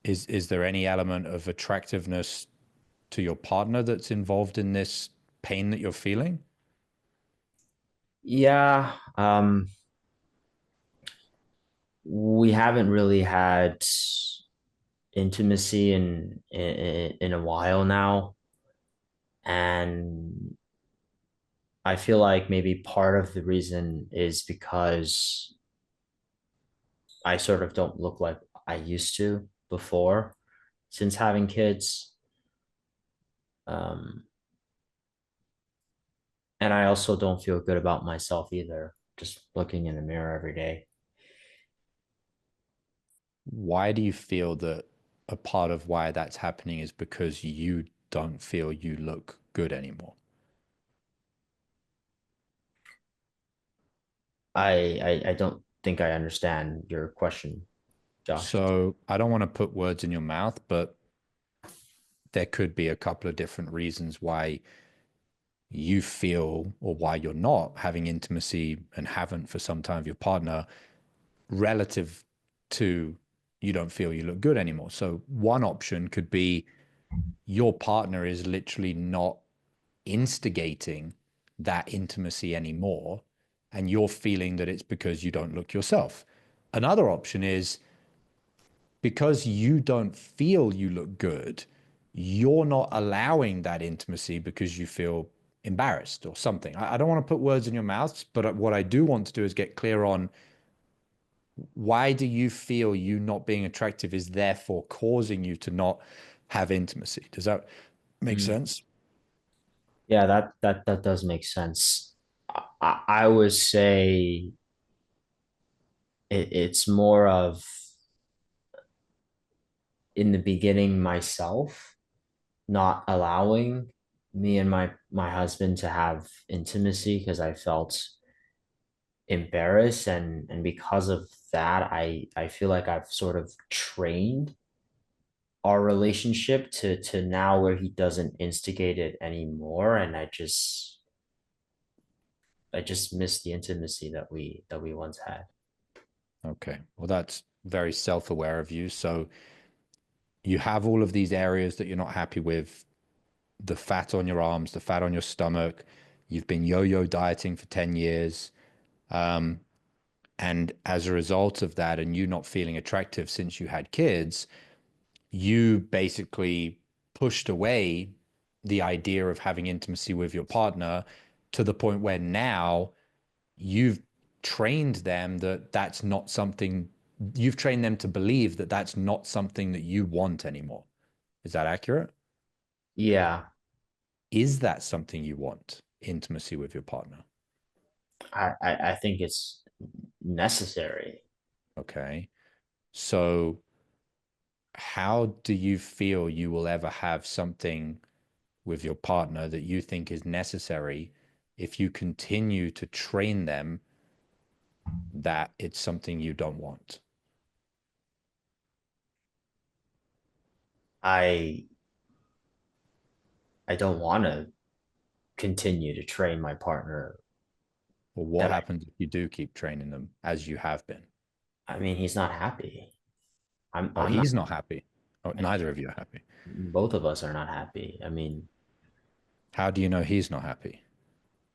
is there any element of attractiveness to your partner that's involved in this pain that you're feeling? Yeah, we haven't really had intimacy in a while now, and I feel like maybe part of the reason is because I sort of don't look like I used to before since having kids. Um, and I also don't feel good about myself either, just looking in the mirror every day. Why do you feel that a part of why that's happening is because you don't feel you look good anymore? I don't think I understand your question, Josh. So I don't want to put words in your mouth, but there could be a couple of different reasons why you feel or why you're not having intimacy and haven't for some time with your partner relative to you don't feel you look good anymore. So one option could be your partner is literally not instigating that intimacy anymore, and you're feeling that it's because you don't look yourself. Another option is because you don't feel you look good, you're not allowing that intimacy because you feel embarrassed or something. I don't want to put words in your mouths, but what I do want to do is get clear on why do you feel you not being attractive is therefore causing you to not have intimacy? Does that make Mm. sense? Yeah, that does make sense. I would say it's more of in the beginning myself not allowing me and my husband to have intimacy because I felt embarrassed, and because of that I feel like I've sort of trained our relationship to now where he doesn't instigate it anymore, and I just miss the intimacy that we once had. Okay. Well, that's very self-aware of you. So you have all of these areas that you're not happy with, the fat on your arms, the fat on your stomach. You've been yo-yo dieting for 10 years. Um, and as a result of that, and you not feeling attractive since you had kids, you basically pushed away the idea of having intimacy with your partner to the point where now you've trained them that that's not something, you've trained them to believe that that's not something that you want anymore. Is that accurate? Yeah, Is that something you want, intimacy with your partner? I think it's necessary. Okay. So how do you feel you will ever have something with your partner that you think is necessary if you continue to train them that it's something you don't want? I I don't want to continue to train my partner Well, what that happens if you do keep training them as you have been? I mean, he's not happy. Oh, I'm not. he's not happy. Oh, And neither of you are happy. both of us are not happy. I mean, How do you know he's not happy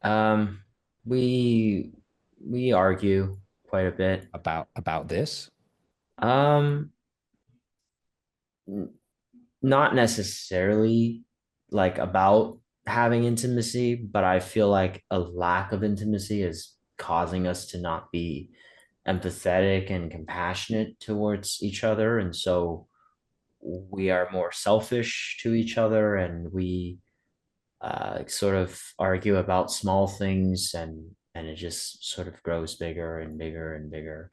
um, we we argue quite a bit. about this? Um, not necessarily like about having intimacy, but I feel like a lack of intimacy is causing us to not be empathetic and compassionate towards each other. And so we are more selfish to each other, and we sort of argue about small things, and it just sort of grows bigger and bigger and bigger.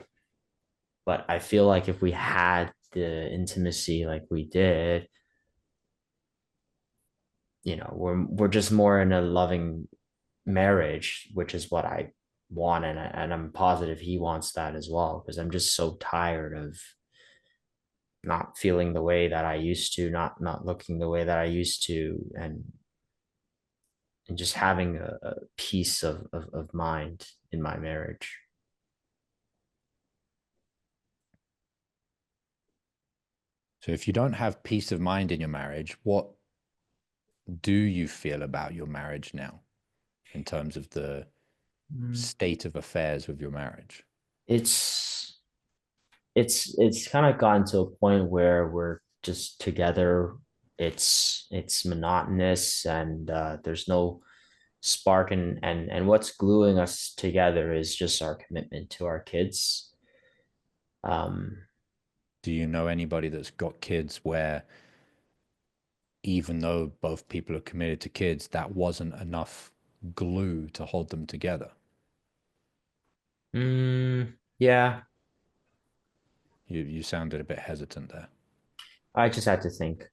But I feel like if we had the intimacy like we did, we're just more in a loving marriage, which is what I want, and I'm positive he wants that as well, because I'm just so tired of not feeling the way that I used to, not looking the way that I used to, and just having a peace of mind in my marriage. So if you don't have peace of mind in your marriage, what do you feel about your marriage now in terms of the state of affairs with your marriage? It's it's kind of gotten to a point where we're just together. It's monotonous, and there's no spark, and what's gluing us together is just our commitment to our kids. um Do you know anybody that's got kids where even though both people are committed to kids, that wasn't enough glue to hold them together? yeah, You sounded a bit hesitant there. I just had to think.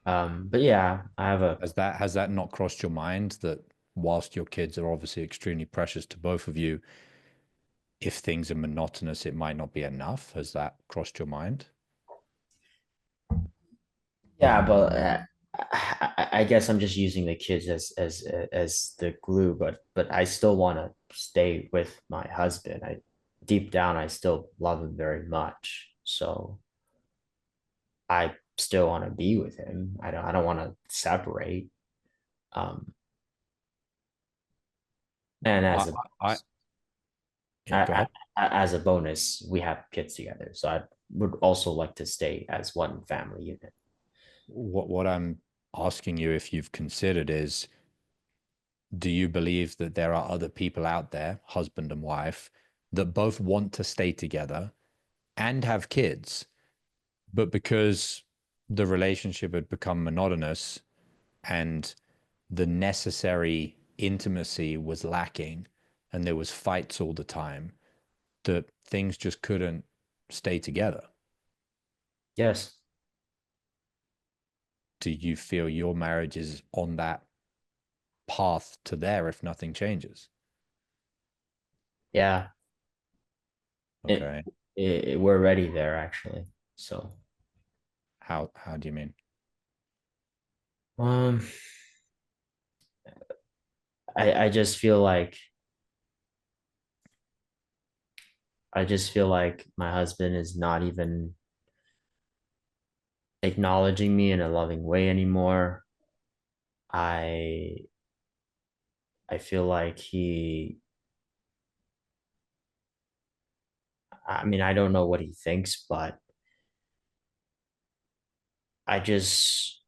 But yeah, I have a Has that not crossed your mind that whilst your kids are obviously extremely precious to both of you, if things are monotonous, it might not be enough? Has that crossed your mind? Yeah, but I guess I'm just using the kids as the glue, but I still want to stay with my husband. I deep down I still love him very much. So I still want to be with him. I don't want to separate. Um, and I, I, yeah, go I, ahead. as a bonus, we have kids together. So I would also like to stay as one family unit. What I'm asking you if you've considered is, do you believe that there are other people out there, husband and wife, that both want to stay together and have kids, but because the relationship had become monotonous and the necessary intimacy was lacking and there was fights all the time, that things just couldn't stay together? Yes. Do you feel your marriage is on that path to there if nothing changes? Yeah. It, Okay. we're ready there actually. So How do you mean? um I just feel like my husband is not even acknowledging me in a loving way anymore. I I feel like I mean, I don't know what he thinks, but I just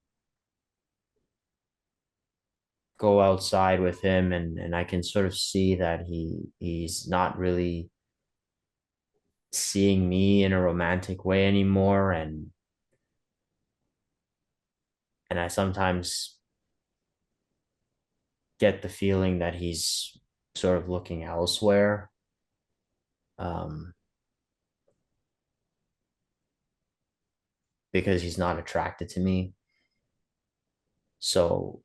go outside with him, and I can sort of see that he's not really seeing me in a romantic way anymore, and I sometimes get the feeling that he's sort of looking elsewhere. Um, because he's not attracted to me. So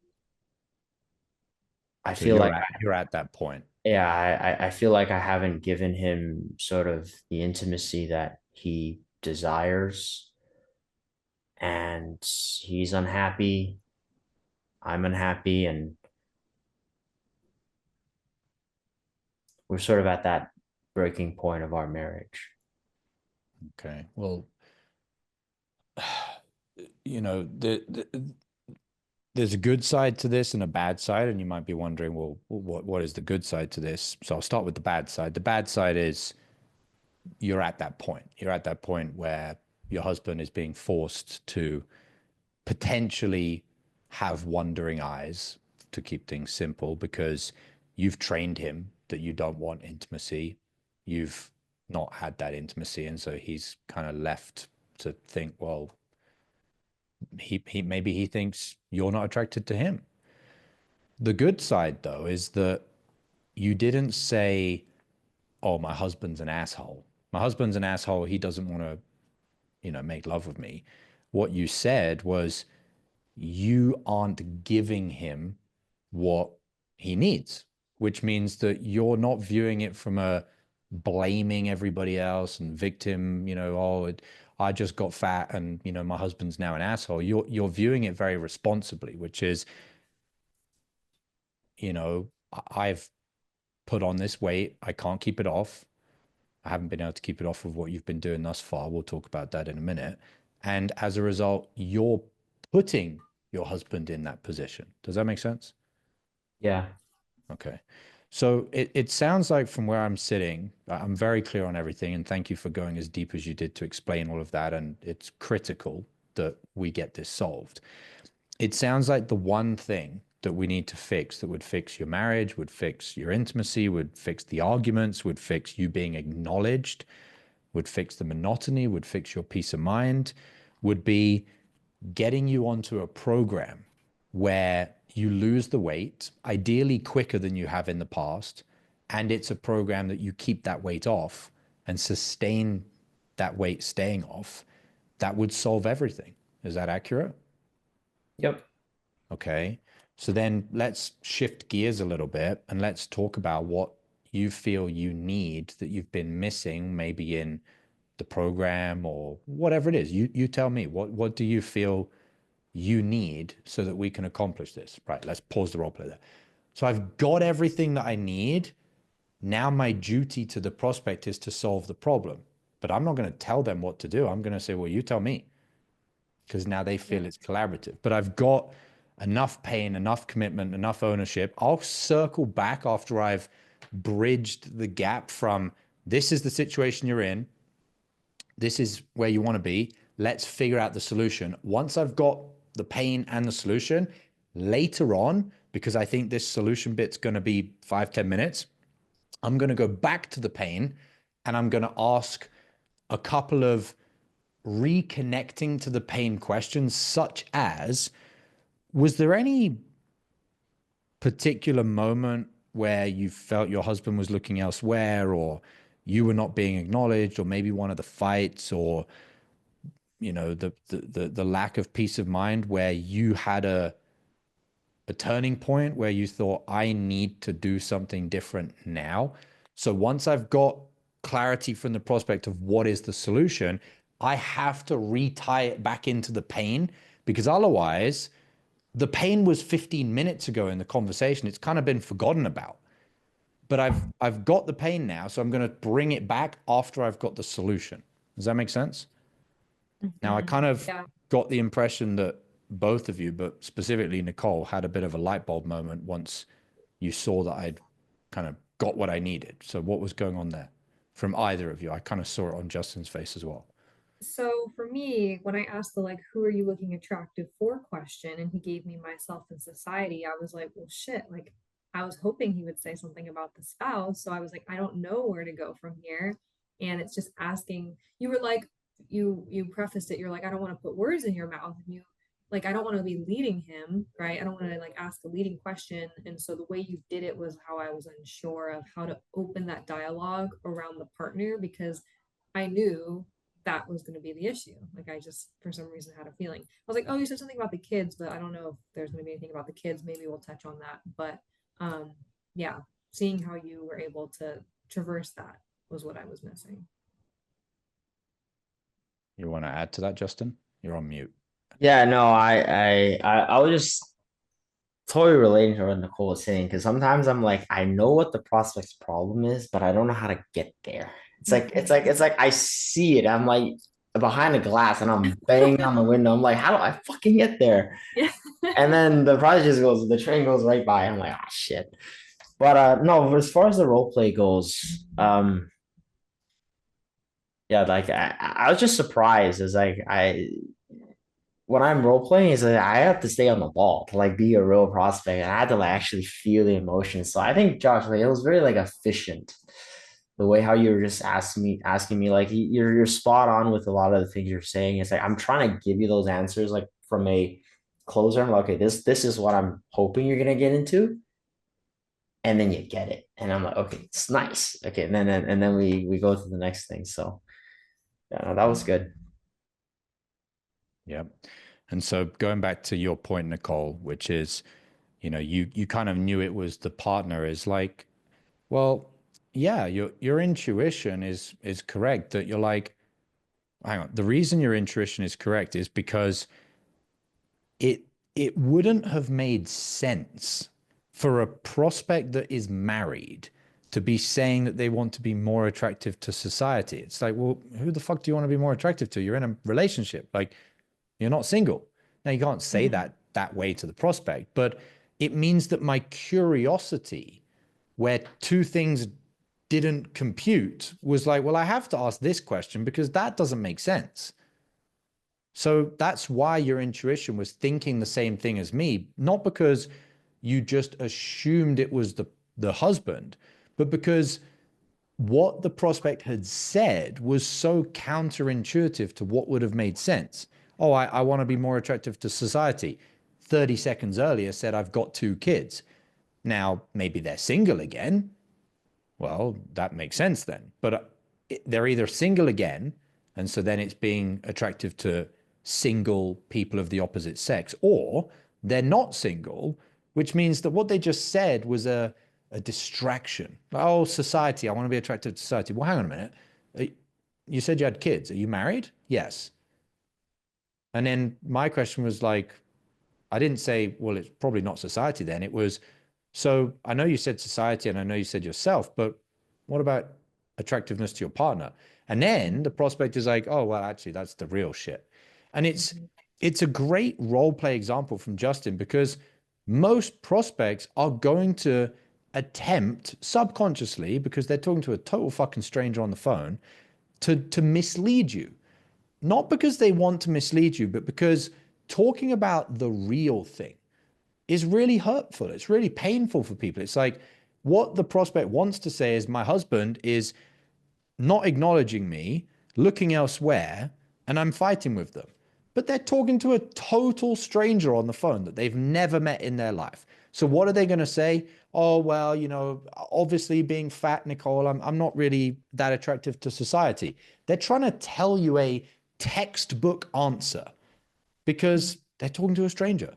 I So feel like, you're at that point. yeah, I feel like I haven't given him sort of the intimacy that he desires, and he's unhappy. I'm unhappy, and we're sort of at that breaking point of our marriage. Okay. Well, there's a good side to this and a bad side, and you might be wondering, well, what is the good side to this? So I'll start with the bad side. The bad side is you're at that point. You're at that point where your husband is being forced to potentially have wandering eyes, to keep things simple, because you've trained him that you don't want intimacy. You've not had that intimacy. And so he's kind of left to think, well, he maybe he thinks you're not attracted to him. The good side, though, is that you didn't say, oh, my husband's an asshole. My husband's an asshole. He doesn't want to, make love with me. What you said was, you aren't giving him what he needs, which means that you're not viewing it from a blaming everybody else and victim, I just got fat and, my husband's now an asshole. You're viewing it very responsibly, which is, I've put on this weight. I can't keep it off. I haven't been able to keep it off with what you've been doing thus far. We'll talk about that in a minute. And as a result, you're putting your husband in that position. Does that make sense? Yeah. Okay. So it sounds like from where I'm sitting, I'm very clear on everything. And thank you for going as deep as you did to explain all of that. And it's critical that we get this solved. It sounds like the one thing that we need to fix that would fix your marriage, would fix your intimacy, would fix the arguments, would fix you being acknowledged, would fix the monotony, would fix your peace of mind, would be getting you onto a program where you lose the weight, ideally quicker than you have in the past. And it's a program that you keep that weight off and sustain that weight staying off. That would solve everything. Is that accurate? Yep. Okay. So then let's shift gears a little bit and let's talk about what you feel you need that you've been missing, maybe in the program or whatever it is. You tell me, what do you feel you need so that we can accomplish this? Right. Let's pause the role play there. So I've got everything that I need. Now my duty to the prospect is to solve the problem, but I'm not going to tell them what to do. I'm going to say, well, you tell me, because now they feel it's collaborative. But I've got enough pain, enough commitment, enough ownership. I'll circle back after I've bridged the gap from this is the situation you're in, this is where you want to be, let's figure out the solution. Once I've got the pain and the solution, later on, because I think this solution bit's going to be 5-10 minutes, I'm going to go back to the pain and I'm going to ask a couple of reconnecting to the pain questions, such as, was there any particular moment where you felt your husband was looking elsewhere, or you were not being acknowledged, or maybe one of the fights, or the lack of peace of mind, where you had a turning point where you thought, I need to do something different now? So once I've got clarity from the prospect of what is the solution, I have to retie it back into the pain, because otherwise the pain was 15 minutes ago in the conversation. It's kind of been forgotten about. But I've got the pain now, so I'm going to bring it back after I've got the solution. Does that make sense? Now, I kind of got the impression that both of you, but specifically Nicole, had a bit of a light bulb moment once you saw that I'd kind of got what I needed. So what was going on there from either of you? I kind of saw it on Justin's face as well. So for me, when I asked the like, who are you looking attractive for question, and he gave me myself and society, I was like, well, shit, like I was hoping he would say something about the spouse. So I was like, I don't know where to go from here. And it's just asking, you were like, you prefaced it, you're like, I don't want to put words in your mouth. And you like, I don't want to be leading him, right? I don't want to like ask a leading question. And so the way you did it was how I was unsure of how to open that dialogue around the partner, because I knew that was going to be the issue. Like I just, for some reason, had a feeling. I was like, oh, you said something about the kids, but I don't know if there's going to be anything about the kids. Maybe we'll touch on that. But yeah, seeing how you were able to traverse that was what I was missing. You want to add to that, Justin? You're on mute. Yeah, no, I was just totally relating to what Nicole was saying, because sometimes I'm like, I know what the prospect's problem is, but I don't know how to get there. It's like I see it. I'm like behind a glass and I'm banging on the window. I'm like, how do I fucking get there? Yeah. And then the train goes right by. I'm like, ah, shit. But no, as far as the role play goes, yeah, like I was just surprised. It's like when I'm role playing, is like I have to stay on the ball to like be a real prospect, and I had to like actually feel the emotions. So I think Josh, like it was very like efficient the way how you were just asking me like you're spot on with a lot of the things you're saying. It's like I'm trying to give you those answers like from a closer. I'm like, okay, this is what I'm hoping you're gonna get into, and then you get it, and I'm like, okay, it's nice. Okay, and then we go to the next thing. So yeah, no, that was good. Yeah. And so going back to your point, Nicole, which is, you kind of knew it was the partner, is like, well, yeah, your intuition is correct that you're like, hang on, the reason your intuition is correct is because it it wouldn't have made sense for a prospect that is married to be saying that they want to be more attractive to society. It's like, well, who the fuck do you want to be more attractive to? You're in a relationship. Like, you're not single. Now, you can't say Mhm. that way to the prospect, but it means that my curiosity, where two things didn't compute, was like, well, I have to ask this question because that doesn't make sense. So that's why your intuition was thinking the same thing as me, not because you just assumed it was the husband, but because what the prospect had said was so counterintuitive to what would have made sense. Oh, I want to be more attractive to society. 30 seconds earlier said, I've got two kids. Now, maybe they're single again. Well, that makes sense then. But they're either single again, and so then it's being attractive to single people of the opposite sex, or they're not single, which means that what they just said was a distraction. Oh, society, I want to be attractive to society. Well, hang on a minute. You said you had kids. Are you married? Yes. And then my question was like, I didn't say, well, it's probably not society then. It was, so I know you said society and I know you said yourself, but what about attractiveness to your partner? And then the prospect is like, oh, well, actually, that's the real shit. And Mhm. it's a great role play example from Justin because most prospects are going to attempt subconsciously, because they're talking to a total fucking stranger on the phone, to mislead you. Not because they want to mislead you, but because talking about the real thing is really hurtful. It's really painful for people. It's like what the prospect wants to say is, my husband is not acknowledging me, looking elsewhere, and I'm fighting with them. But they're talking to a total stranger on the phone that they've never met in their life. So what are they going to say? Oh, well, obviously being fat, Nicole, I'm not really that attractive to society. They're trying to tell you a textbook answer because they're talking to a stranger.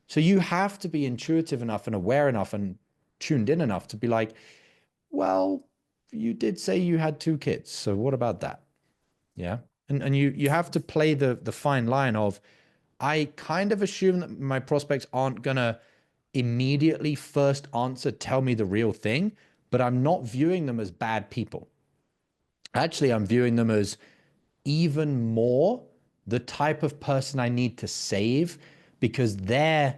So you have to be intuitive enough and aware enough and tuned in enough to be like, well, you did say you had two kids. So what about that? Yeah. And you have to play the fine line of, I kind of assume that my prospects aren't gonna immediately first answer, tell me the real thing, but I'm not viewing them as bad people. Actually, I'm viewing them as even more the type of person I need to save, because their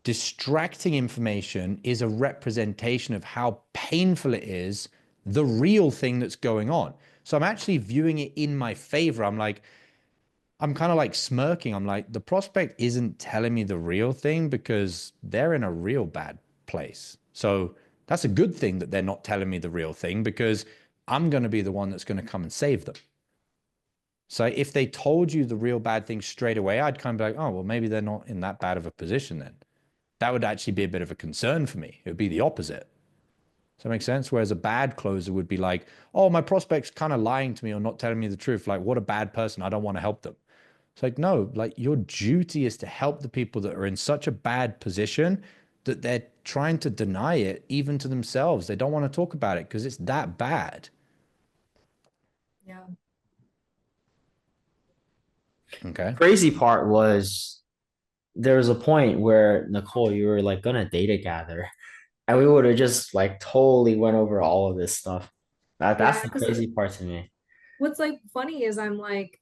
distracting information is a representation of how painful it is, the real thing that's going on. So I'm actually viewing it in my favor. I'm like, I'm kind of like smirking. I'm like, the prospect isn't telling me the real thing because they're in a real bad place. So that's a good thing that they're not telling me the real thing, because I'm going to be the one that's going to come and save them. So if they told you the real bad thing straight away, I'd kind of be like, oh, well, maybe they're not in that bad of a position then. That would actually be a bit of a concern for me. It would be the opposite. Does that make sense? Whereas a bad closer would be like, oh, my prospect's kind of lying to me or not telling me the truth. Like, what a bad person. I don't want to help them. It's like, no, like your duty is to help the people that are in such a bad position that they're trying to deny it even to themselves. They don't want to talk about it because it's that bad. Yeah. Okay. Crazy part was there was a point where Nicole, you were like gonna data gather, and we would have just like totally went over all of this stuff. That's Yeah, the because crazy part to me. what's like funny is I'm like,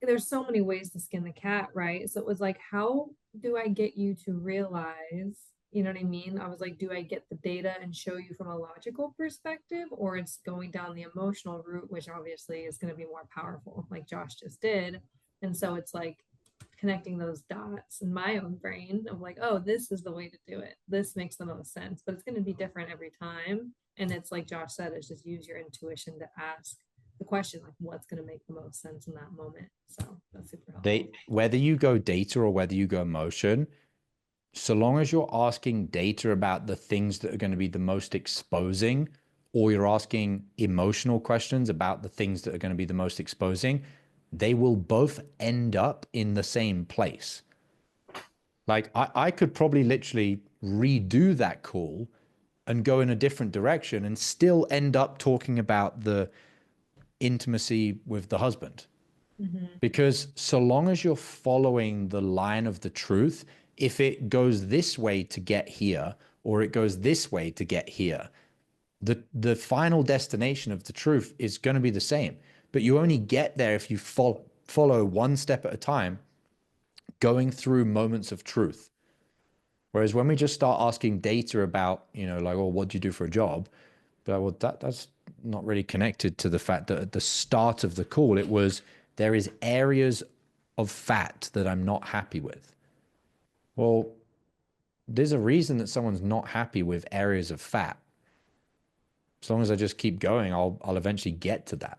there's so many ways to skin the cat, right? So it was like, how do I get you to realize, you know what I mean? I was like, do I get the data and show you from a logical perspective, or it's going down the emotional route, which obviously is going to be more powerful, like Josh just did. And so it's like connecting those dots in my own brain of like, oh, this is the way to do it. This makes the most sense, but it's going to be different every time. And it's like Josh said, it's just use your intuition to ask the question, like what's going to make the most sense in that moment. So that's super helpful. Whether you go data or whether you go emotion, so long as you're asking data about the things that are going to be the most exposing, or you're asking emotional questions about the things that are going to be the most exposing, they will both end up in the same place. Like I could probably literally redo that call and go in a different direction and still end up talking about the intimacy with the husband. Mm-hmm. Because so long as you're following the line of the truth, if it goes this way to get here, or it goes this way to get here, the final destination of the truth is going to be the same. But you only get there if you follow one step at a time, going through moments of truth. Whereas when we just start asking data about, like, oh, what do you do for a job? But well, that's not really connected to the fact that at the start of the call, it was there is areas of fat that I'm not happy with. Well, there's a reason that someone's not happy with areas of fat. As long as I just keep going, I'll eventually get to that.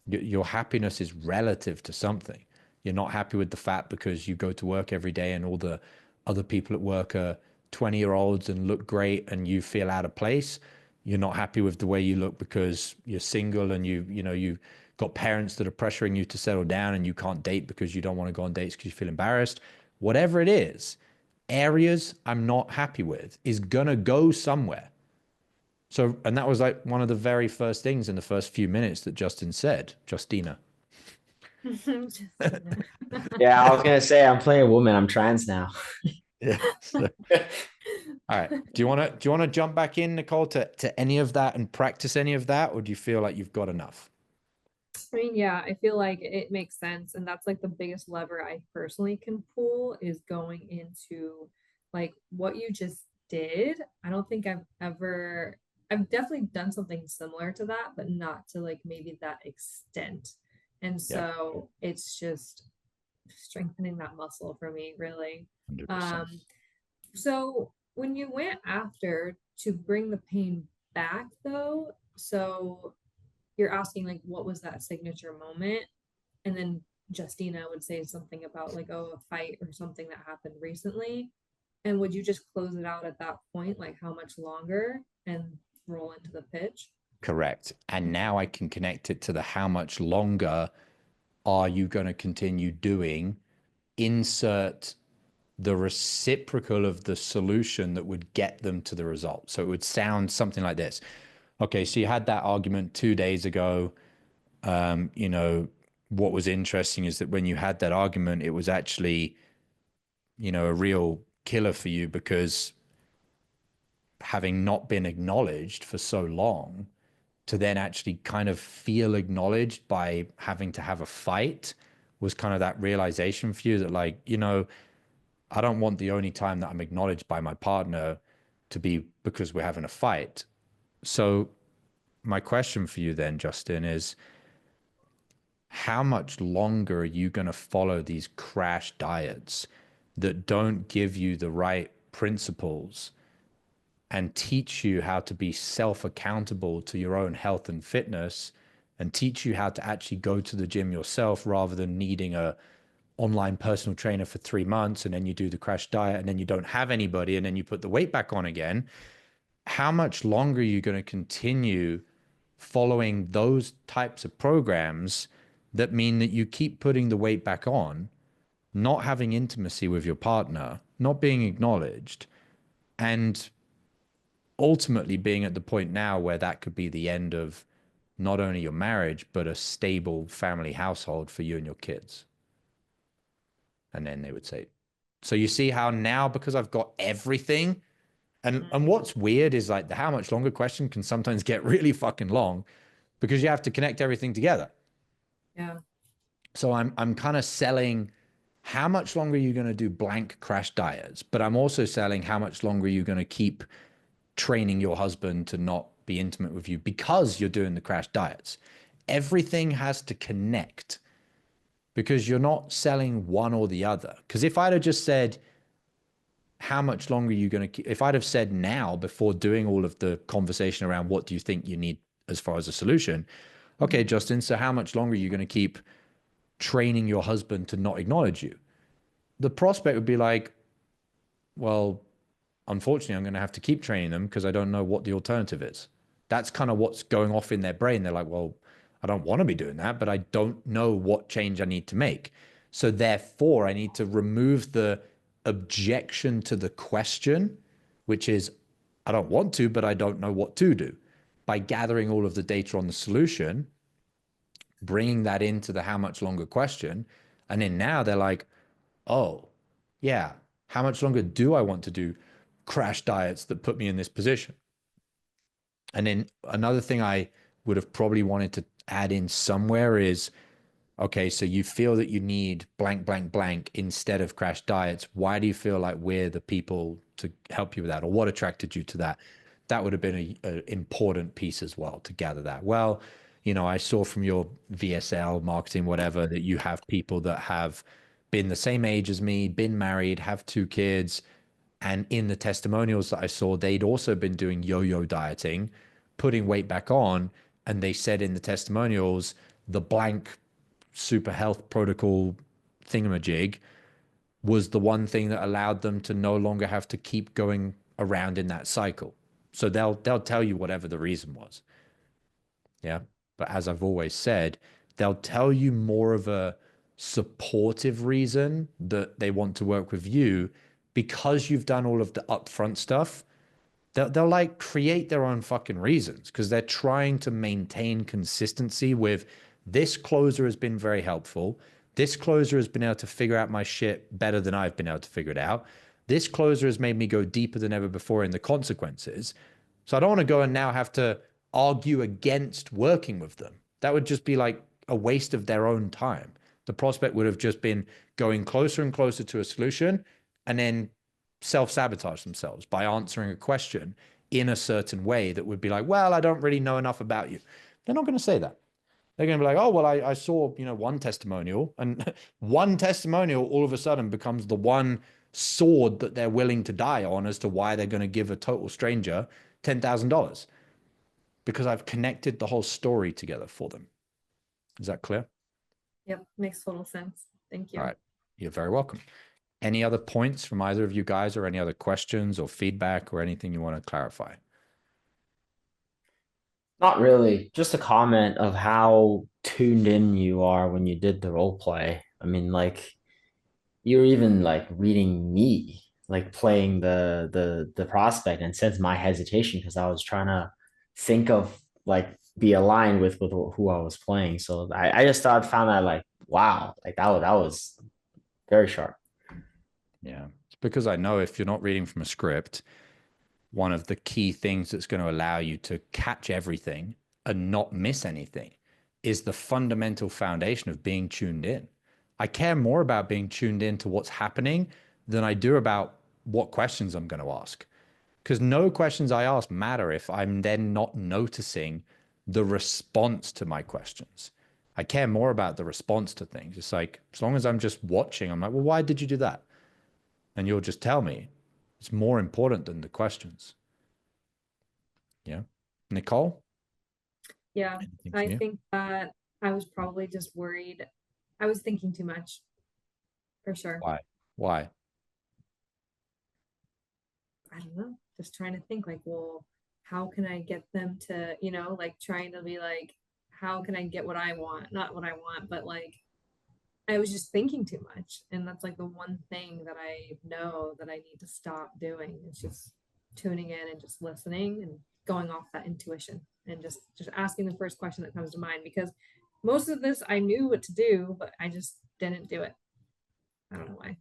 Your happiness is relative to something. You're not happy with the fat because you go to work every day and all the other people at work are 20-year-olds and look great and you feel out of place. You're not happy with the way you look because you're single and you got parents that are pressuring you to settle down and you can't date because you don't want to go on dates because you feel embarrassed. Whatever it is, areas I'm not happy with is gonna go somewhere. So, and that was like one of the very first things in the first few minutes that Justin said, Justina. Justina. Yeah, I was gonna say I'm playing a woman. I'm trans now. Yeah. So, all right. Do you want to jump back in, Nicole, to any of that and practice any of that, or do you feel like you've got enough? I mean, yeah, I feel like it makes sense. And that's like the biggest lever I personally can pull is going into like what you just did. I don't think I've definitely done something similar to that, but not to like maybe that extent. And Yeah, so it's just strengthening that muscle for me, really. 100%. Um, so when you went after to bring the pain back though, so you're asking like what was that signature moment, and then Justina would say something about like, oh, a fight or something that happened recently, and would you just close it out at that point, like how much longer, and roll into the pitch? Correct. And now I can connect it to the how much longer are you going to continue doing, insert the reciprocal of the solution that would get them to the result. So it would sound something like this. Okay, so you had that argument 2 days ago. What was interesting is that when you had that argument, it was actually, a real killer for you because having not been acknowledged for so long, to then actually kind of feel acknowledged by having to have a fight was kind of that realization for you that, like, I don't want the only time that I'm acknowledged by my partner to be because we're having a fight. So my question for you then, Justin, is how much longer are you going to follow these crash diets that don't give you the right principles and teach you how to be self-accountable to your own health and fitness, and teach you how to actually go to the gym yourself rather than needing a online personal trainer for 3 months and then you do the crash diet and then you don't have anybody and then you put the weight back on again? How much longer are you going to continue following those types of programs that mean that you keep putting the weight back on, not having intimacy with your partner, not being acknowledged, and ultimately being at the point now where that could be the end of not only your marriage, but a stable family household for you and your kids? And then they would say, so you see how now, because I've got everything, and what's weird is like the how much longer question can sometimes get really fucking long because you have to connect everything together. Yeah. So I'm kind of selling how much longer are you going to do blank crash diets, but I'm also selling how much longer are you going to keep training your husband to not be intimate with you because you're doing the crash diets. Everything has to connect because you're not selling one or the other. Because if I'd have just said, how much longer are you going to keep, if I'd have said now before doing all of the conversation around what do you think you need as far as a solution, okay, Justin, so how much longer are you going to keep training your husband to not acknowledge you? The prospect would be like, well, unfortunately, I'm going to have to keep training them because I don't know what the alternative is. That's kind of what's going off in their brain. They're like, well, I don't want to be doing that, but I don't know what change I need to make. So therefore, I need to remove the objection to the question, which is, I don't want to, but I don't know what to do. By gathering all of the data on the solution, bringing that into the how much longer question. And then now they're like, oh, yeah, how much longer do I want to do crash diets that put me in this position? And then another thing I would have probably wanted to add in somewhere is, okay, so you feel that you need blank, blank, blank instead of crash diets. Why do you feel like we're the people to help you with that? Or what attracted you to that? That would have been an important piece as well to gather that. Well, you know, I saw from your VSL marketing, whatever, that you have people that have been the same age as me, been married, have 2 kids. And in the testimonials that I saw, they'd also been doing yo-yo dieting, putting weight back on. And they said in the testimonials, the blank super health protocol thingamajig was the one thing that allowed them to no longer have to keep going around in that cycle. So they'll tell you whatever the reason was. Yeah. But as I've always said, they'll tell you more of a supportive reason that they want to work with you because you've done all of the upfront stuff. They'll like create their own fucking reasons because they're trying to maintain consistency with this closer has been very helpful. This closer has been able to figure out my shit better than I've been able to figure it out. This closer has made me go deeper than ever before in the consequences. So I don't want to go and now have to argue against working with them. That would just be like a waste of their own time. The prospect would have just been going closer and closer to a solution and then self-sabotage themselves by answering a question in a certain way that would be like, well, I don't really know enough about you. They're not going to say that. They're going to be like, oh, well, I saw, you know, one testimonial, and one testimonial all of a sudden becomes the one sword that they're willing to die on as to why they're going to give a total stranger $10,000 because I've connected the whole story together for them. Is that clear? Yep, makes total sense. Thank you. All right. You're very welcome. Any other points from either of you guys or any other questions or feedback or anything you want to clarify? Not really. Just a comment of how tuned in you are when you did the role play. I mean, like you're even like reading me, like playing the prospect, and sense my hesitation because I was trying to think of like be aligned with who I was playing. So I just found that like wow, like that was very sharp. Yeah. It's because I know if you're not reading from a script, one of the key things that's going to allow you to catch everything and not miss anything is the fundamental foundation of being tuned in. I care more about being tuned in to what's happening than I do about what questions I'm going to ask. Because no questions I ask matter if I'm then not noticing the response to my questions. I care more about the response to things. It's like, as long as I'm just watching, I'm like, well, why did you do that? And you'll just tell me. It's more important than the questions. Yeah. Nicole? Yeah, Anything I from you? think that I was probably just worried. I was thinking too much, for sure. Why? Why? I don't know, just trying to think like, well, how can I get them to, like trying to be like, how can I get what I want? Not what I want, but like, I was just thinking too much. And that's like the one thing that I know that I need to stop doing. It's just tuning in and just listening and going off that intuition and just asking the first question that comes to mind because most of this I knew what to do, but I just didn't do it. I don't know why.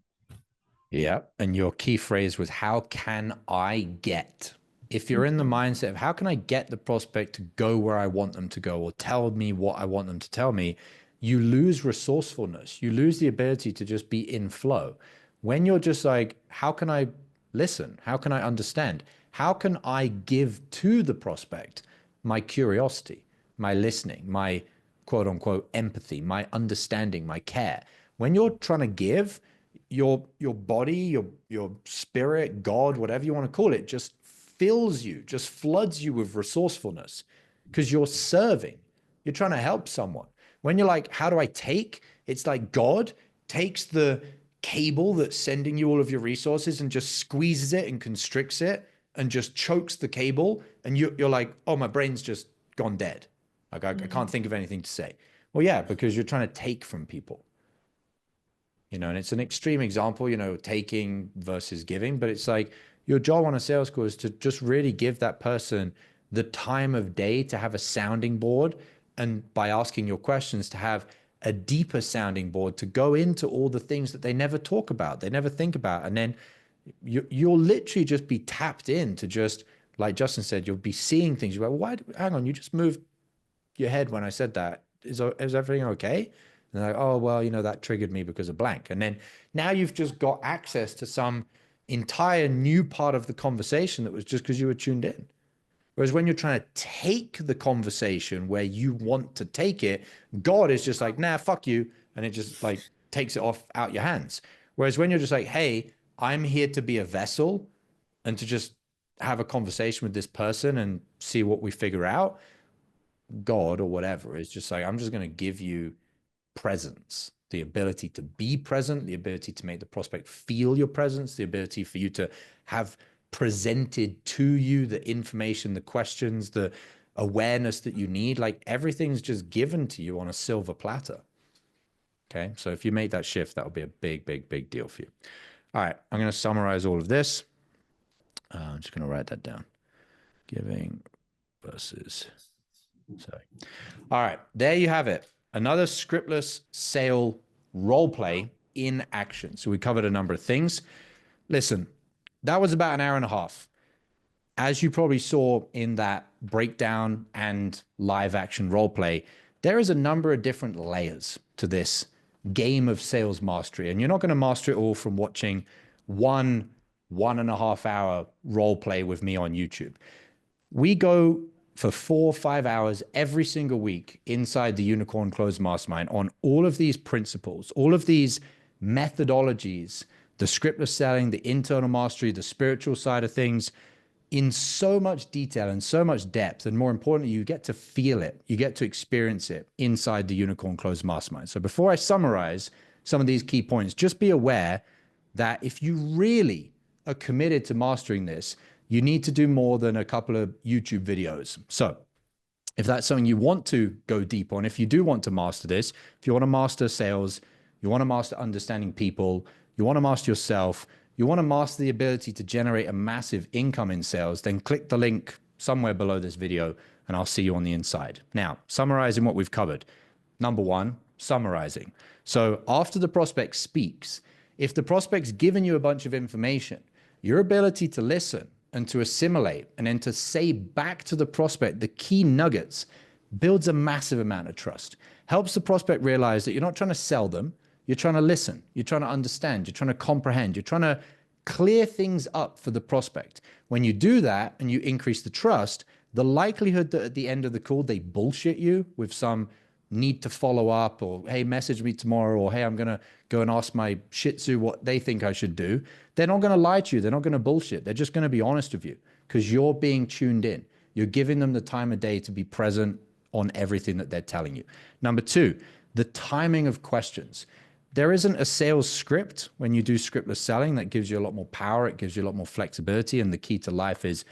Yeah. And your key phrase was, how can I get? If you're in the mindset of how can I get the prospect to go where I want them to go or tell me what I want them to tell me, you lose resourcefulness. You lose the ability to just be in flow. When you're just like, how can I listen? How can I understand? How can I give to the prospect my curiosity, my listening, my quote unquote empathy, my understanding, my care? When you're trying to give, your body, your spirit, God, whatever you want to call it, just fills you, just floods you with resourcefulness because you're serving. You're trying to help someone. When you're like, how do I take? It's like God takes the cable that's sending you all of your resources and just squeezes it and constricts it and just chokes the cable. And you're like, oh, my brain's just gone dead. Like I can't think of anything to say. Well, yeah, because you're trying to take from people. And it's an extreme example, taking versus giving, but it's like your job on a sales call is to just really give that person the time of day to have a sounding board. And by asking your questions, to have a deeper sounding board to go into all the things that they never talk about, they never think about. And then you'll literally just be tapped in to just, like Justin said, you'll be seeing things. You're like, why, hang on, you just moved your head when I said that. Is everything okay? And they're like, oh, well, that triggered me because of blank. And then now you've just got access to some entire new part of the conversation that was just because you were tuned in. Whereas when you're trying to take the conversation where you want to take it, God is just like, nah, fuck you. And it just like takes it off out your hands. Whereas when you're just like, hey, I'm here to be a vessel and to just have a conversation with this person and see what we figure out, God or whatever is just like, I'm just going to give you presence, the ability to be present, the ability to make the prospect feel your presence, the ability for you to have presented to you the information, the questions, the awareness that you need. Like everything's just given to you on a silver platter. Okay. So if you make that shift, that'll be a big, big, big deal for you. All right. I'm going to summarize all of this. I'm just going to write that down. Giving versus. Sorry. All right. There you have it. Another scriptless sale role play in action. So we covered a number of things. Listen, that was about an hour and a half. As you probably saw in that breakdown and live action role play, there is a number of different layers to this game of sales mastery. And you're not going to master it all from watching one 1.5 hour role play with me on YouTube. We go for 4 or 5 hours every single week inside the Unicorn Closer Mastermind on all of these principles, all of these methodologies, the scriptless selling, the internal mastery, the spiritual side of things, in so much detail and so much depth. And more importantly, you get to feel it. You get to experience it inside the Unicorn Closer Mastermind. So before I summarize some of these key points, just be aware that if you really are committed to mastering this, you need to do more than a couple of YouTube videos. So if that's something you want to go deep on, if you do want to master this, if you want to master sales, you want to master understanding people, you want to master yourself, you want to master the ability to generate a massive income in sales, then click the link somewhere below this video and I'll see you on the inside. Now, summarizing what we've covered. Number one, summarizing. So after the prospect speaks, if the prospect's given you a bunch of information, your ability to listen and to assimilate and then to say back to the prospect the key nuggets builds a massive amount of trust. Helps the prospect realize that you're not trying to sell them, you're trying to listen, you're trying to understand, you're trying to comprehend, you're trying to clear things up for the prospect. When you do that and you increase the trust, the likelihood that at the end of the call they bullshit you with some need to follow up or, hey, message me tomorrow, or, hey, I'm going to go and ask my Shih Tzu what they think I should do. They're not going to lie to you. They're not going to bullshit. They're just going to be honest with you because you're being tuned in. You're giving them the time of day to be present on everything that they're telling you. Number two, the timing of questions. There isn't a sales script when you do scriptless selling that gives you a lot more power. It gives you a lot more flexibility. And the key to life is,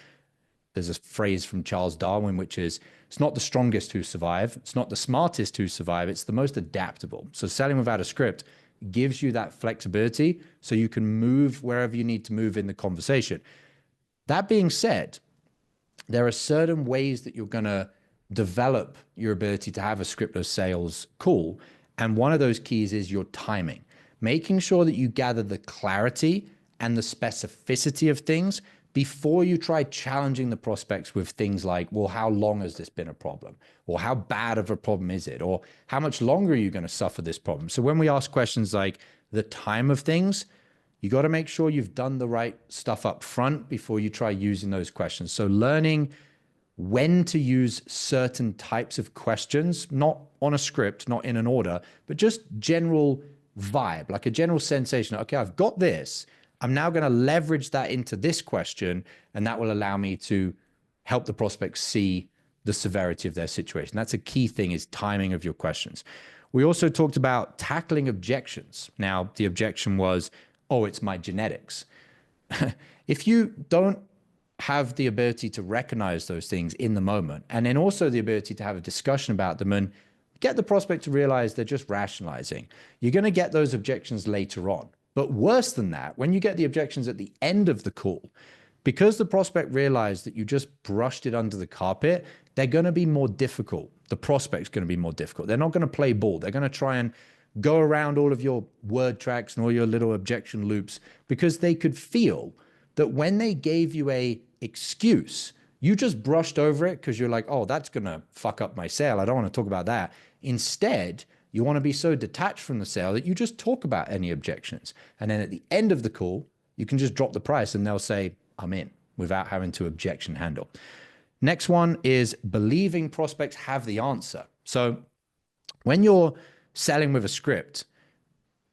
there's a phrase from Charles Darwin, which is, it's not the strongest who survive. It's not the smartest who survive. It's the most adaptable. So selling without a script gives you that flexibility so you can move wherever you need to move in the conversation. That being said, there are certain ways that you're going to develop your ability to have a scriptless sales call. And one of those keys is your timing. making sure that you gather the clarity and the specificity of things before you try challenging the prospects with things like, well, how long has this been a problem? Or how bad of a problem is it? Or how much longer are you going to suffer this problem? So when we ask questions like the time of things, you got to make sure you've done the right stuff up front before you try using those questions. So learning when to use certain types of questions, not on a script, not in an order, but just general vibe, like a general sensation. Okay, I've got this. I'm now going to leverage that into this question, and that will allow me to help the prospect see the severity of their situation. That's a key thing, is timing of your questions. We also talked about tackling objections. Now, the objection was, oh, it's my genetics. If you don't have the ability to recognize those things in the moment, and then also the ability to have a discussion about them and get the prospect to realize they're just rationalizing, you're going to get those objections later on. But worse than that, when you get the objections at the end of the call, because the prospect realized that you just brushed it under the carpet, they're going to be more difficult. The prospect's going to be more difficult. They're not going to play ball. They're going to try and go around all of your word tracks and all your little objection loops, because they could feel that when they gave you a excuse, you just brushed over it because you're like, oh, that's going to fuck up my sale. I don't want to talk about that. Instead, you want to be so detached from the sale that you just talk about any objections. And then at the end of the call, you can just drop the price and they'll say, I'm in, without having to objection handle. Next one is believing prospects have the answer. So when you're selling with a script,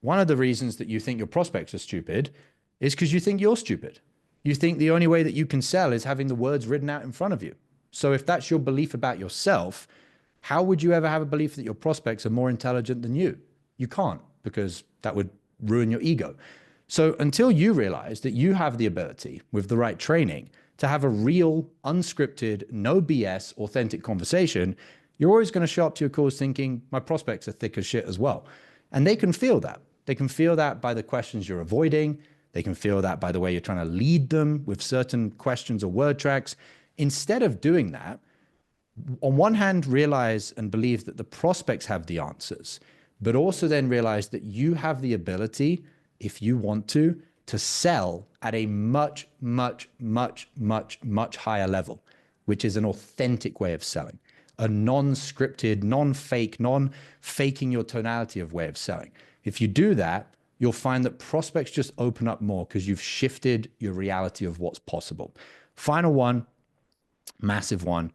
one of the reasons that you think your prospects are stupid is because you think you're stupid. You think the only way that you can sell is having the words written out in front of you. So if that's your belief about yourself, how would you ever have a belief that your prospects are more intelligent than you? You can't, because that would ruin your ego. So until you realize that you have the ability, with the right training, to have a real, unscripted, no BS, authentic conversation, you're always going to show up to your calls thinking, my prospects are thick as shit as well. And they can feel that. They can feel that by the questions you're avoiding. They can feel that by the way you're trying to lead them with certain questions or word tracks. Instead of doing that, on one hand, realize and believe that the prospects have the answers, but also then realize that you have the ability, if you want to sell at a much, much, much, much, much higher level, which is an authentic way of selling, a non-scripted, non-fake, non-faking your tonality of way of selling. If you do that, you'll find that prospects just open up more because you've shifted your reality of what's possible. Final one, massive one,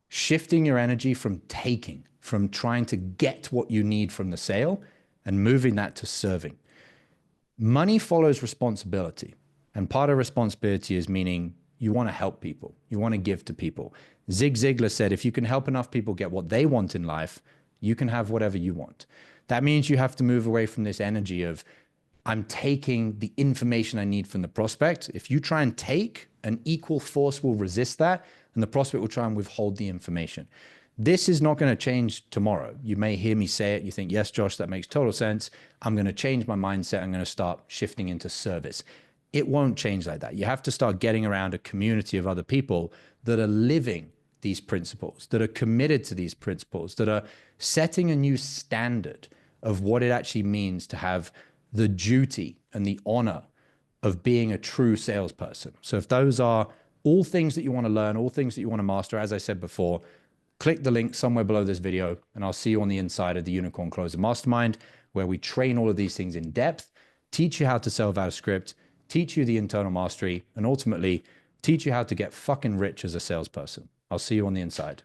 shifting your energy from taking, from trying to get what you need from the sale, and moving that to serving. Money follows responsibility. And part of responsibility is meaning you want to help people. You want to give to people. Zig Ziglar said, if you can help enough people get what they want in life, you can have whatever you want. That means you have to move away from this energy of, I'm taking the information I need from the prospect. If you try and take, an equal force will resist that, and the prospect will try and withhold the information. This is not going to change tomorrow. You may hear me say it. You think, yes, Josh, that makes total sense. I'm going to change my mindset. I'm going to start shifting into service. It won't change like that. You have to start getting around a community of other people that are living these principles, that are committed to these principles, that are setting a new standard of what it actually means to have the duty and the honor of being a true salesperson. So if those are all things that you want to learn, all things that you want to master, as I said before, click the link somewhere below this video, and I'll see you on the inside of the Unicorn Closer Mastermind, where we train all of these things in depth, teach you how to sell without a script, teach you the internal mastery, and ultimately teach you how to get fucking rich as a salesperson. I'll see you on the inside.